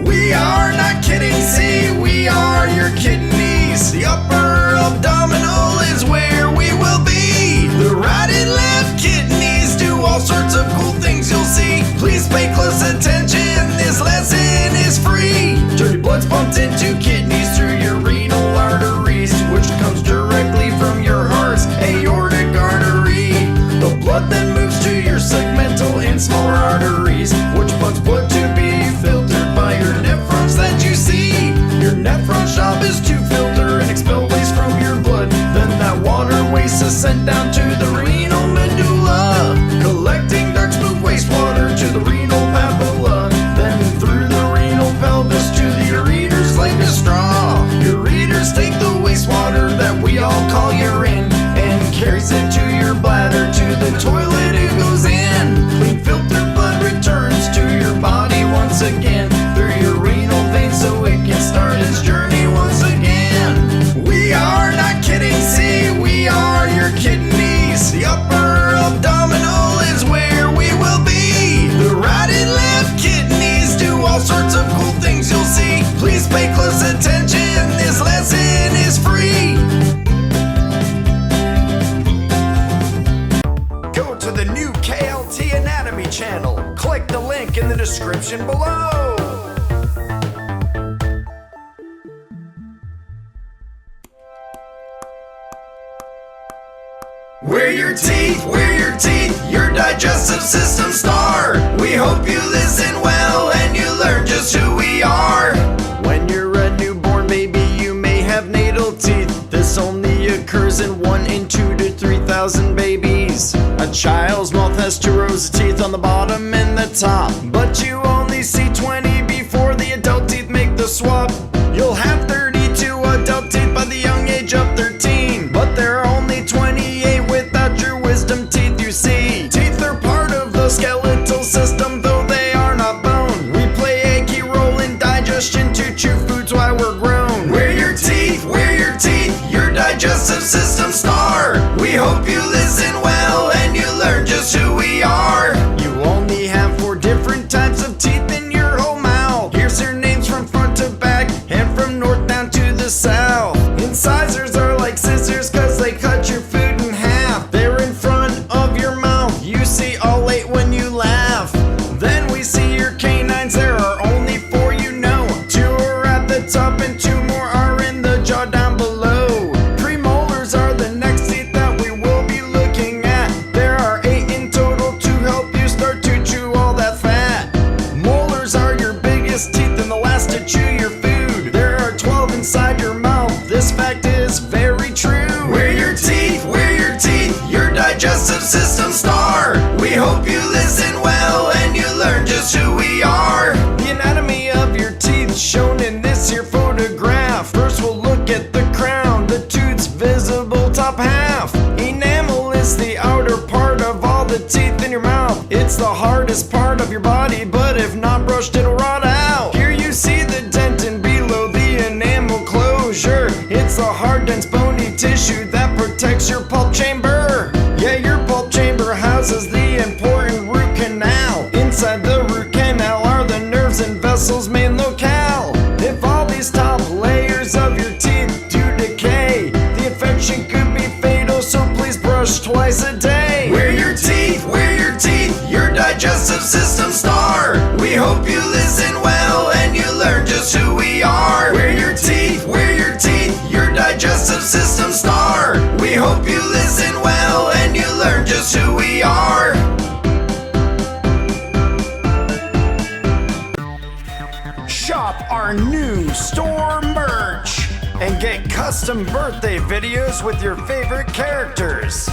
We are not kidding, see, we are your kidneys. The upper abdominal is where we will be. The right and left kidneys do all sorts of cool things you'll see. Please pay close attention, this lesson is free. Dirty blood's pumped into kidneys through your renal arteries, which comes directly from your heart's aortic artery. The blood then moves to your segmental and smaller arteries, which pumps blood to be filtered by your nephrons that you see. Your nephron's job is to filter and expel waste from your blood. Then that water waste is sent down to the renal medulla, collecting dark smooth wastewater to the renal papilla. Then through the renal pelvis to the ureters like a straw. Ureters take the wastewater that we all call urine and carries it to your bladder. To the toilet it goes in. Clean filtered blood returns to your body once again through your renal veins so it can start its journey once again. We are not kidding, see, we are your kidneys. The upper abdominal is where we will be. The right and left kidneys do all sorts of cool things you'll see. Please pay close attention, this lesson is free. Go to the new KLT Anatomy channel. Click the link in the description below. Where your teeth, your digestive system star. We hope you listen well and you learn just who we are. When you're a newborn baby, you may have natal teeth. This only occurs in 1 in 2 to 3,000 babies. A child's mouth has 2 rows of teeth on the bottom and the top, but you only see 20 before the adult teeth make the swap. You'll have 32 adult teeth by the young age of 13, but there are only 28 without your wisdom teeth, you see. Teeth are part of the skeletal system, though they are not bone. We play a key role in digestion to chew foods while we're grown. We're your teeth, your digestive system star. We hope you listen well and you learn just who we are. You only have 4 different types of teeth in your whole mouth. Here's their names from front to back and from north down to the south. Incisors are like scissors cause they cut your food in half. They're in front of your mouth, you see all 8 when you laugh. Then we see your canines, there are only 4 you know. 2 are at the top and 2 more are in the jaw down below. Premolars are the next teeth that we will be looking at. There are 8 in total to help you start to chew all that fat. Molars are your biggest teeth and the last to chew your food. There are 12 inside your mouth, this fact is very true. We're your teeth, your digestive system star. We hope you listen well and you learn just who we are. The anatomy of your teeth shown in this here photograph. First we'll look at the crown, the tooth's visible top half. Enamel is the outer part of all the teeth in your mouth. It's the hardest part of your body, but if not brushed it'll rot out. Here you see the dentin below the enamel closure. It's the hard, dense, bony tissue that protects your pulp chamber. Yeah, your pulp chamber houses the important root canal. Inside the root canal are the nerves and vessels main locale. If all these top layers of your teeth do decay, the infection could be fatal, so please brush twice a day. We're your teeth, your digestive system star. We hope you listen well and you learn just who we are. We're your teeth, your digestive system star. We hope you listen well and you learn just who we are. Shop our new store merch and get custom birthday videos with your favorite characters.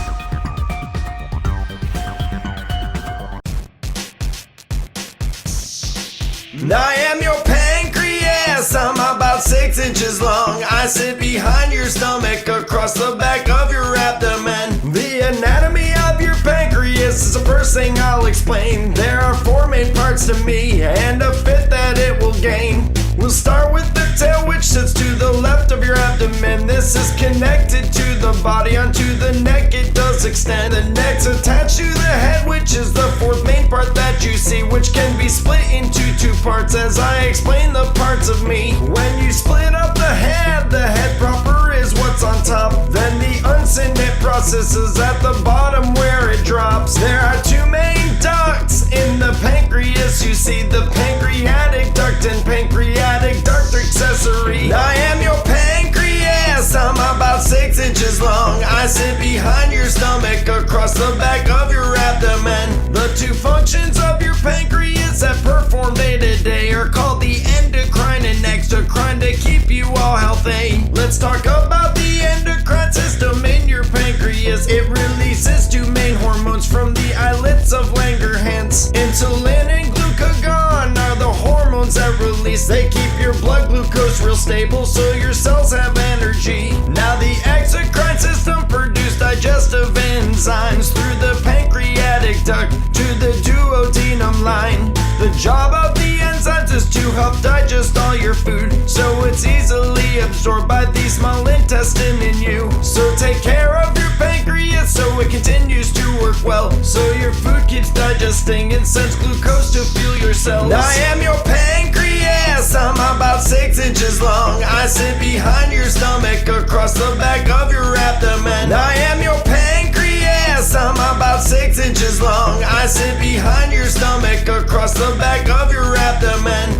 I am your pancreas, I'm about 6 inches long. I sit behind your stomach across the back of your abdomen. The anatomy of your pancreas is the first thing I'll explain. There are 4 main parts to me and a 5th that it will gain. We'll start with the tail, which sits to the left of your abdomen. This is connected to the body, onto the neck it does extend. The neck's attached to the head, which is the 4th main part that you see, which can be split into 2 parts as I explain the parts of me. When you split up the head proper is what's on top. Then the unsynaptic process is at the bottom where it drops. There are 2 main ducts in the pancreas. You see the pancreatic duct and pancreatic duct accessory. I am your pancreas, I'm about 6 inches long. I sit behind your stomach across the back of your abdomen. The 2 functions of your pancreas that perform day to day are called the endocrine and exocrine to keep you all healthy. Let's talk about the endocrine system in your pancreas. It releases 2 main hormones from the islets of Langerhans. Insulin and glucagon are the hormones that release. They keep your blood glucose real stable so your cells have energy. Now the exocrine system produces digestive enzymes through the pancreatic duct to the duodenum line. The job of the enzymes is to help digest all your food, so it's easily absorbed by the small intestine in you. So take care of your pancreas so it continues to work well, so your food keeps digesting and sends glucose to fuel your cells. I am your pancreas, I'm about 6 inches long. I sit behind your stomach across the back of your abdomen. I am your pancreas, I'm about 6 inches long. I sit behind your stomach across the back of your abdomen.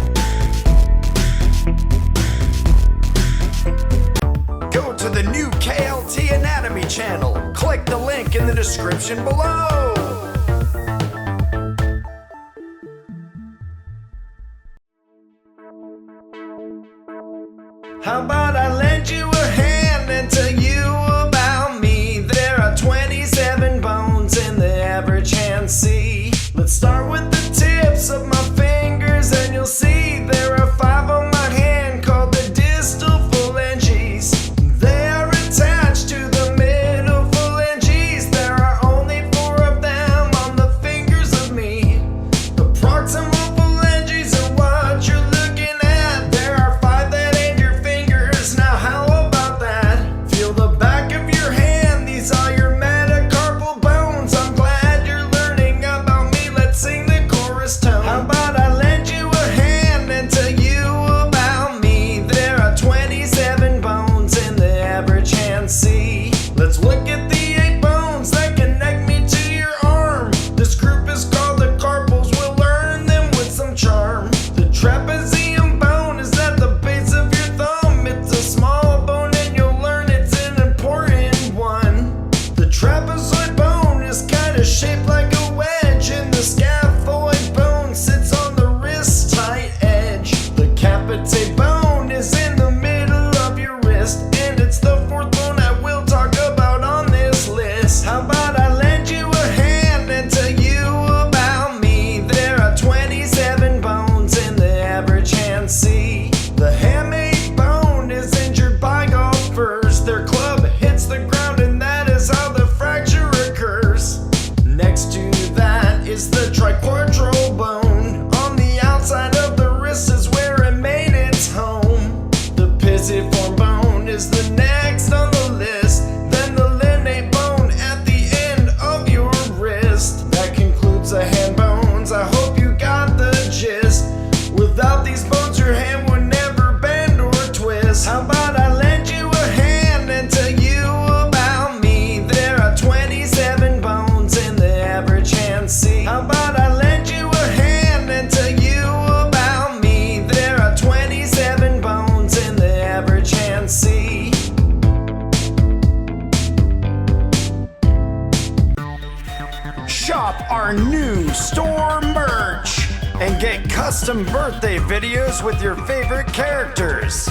Go to the new KLT Anatomy channel. Click the link in the description below. How about I lend you a hand and tell you about me? There are 27 bones in the average hand. See, let's start with the tips of my fingers, and you'll see there are 5 on my hand called the distal phalanges. They are attached to the middle phalanges. There are only 4 of them on the fingers of me. The proximal phalanges are what you're looking at. There are 5 that end your fingers. Now how about that? Feel the back of your hand. These are your metacarpal bones. I'm glad you're learning about me. Let's sing the chorus tone. How about I lend you a hand and tell you about me? There are 27 bones in the average hand. See, let's look at the 8 bones that connect me to your arm. This group is called the carpals. We'll learn them with some charm. The trapezium bone is at the base of your thumb. It's a small bone and you'll learn it's an important one. The trapezoid bone is kind of shaped like a wedge, and the scaphoid bone sits on the wrist tight edge. The capitate bone is in the middle of your wrist, and it's the 4th bone I will talk about on this list. How about I lend you a hand and tell you about me? There are 27 bones in the average hand. See, the hamate bone is injured by golfers. Their club hits the ground, and that is how the fracture occurs. Next to that is the triquetral bone. On the outside of the wrist is where it made its home. The pisiform bone is the next on the list. Then the linate bone at the end of your wrist. That concludes the hand bones. I hope you got the gist. Without these bones, your hand would never bend or twist. How about I lend you a hand and tell you about me? There are 27 bones in the average hand. See, how about I lend you a hand and tell you about me? There are 27 bones in the average hand. See. Shop our new store merch and get custom birthday videos with your favorite characters.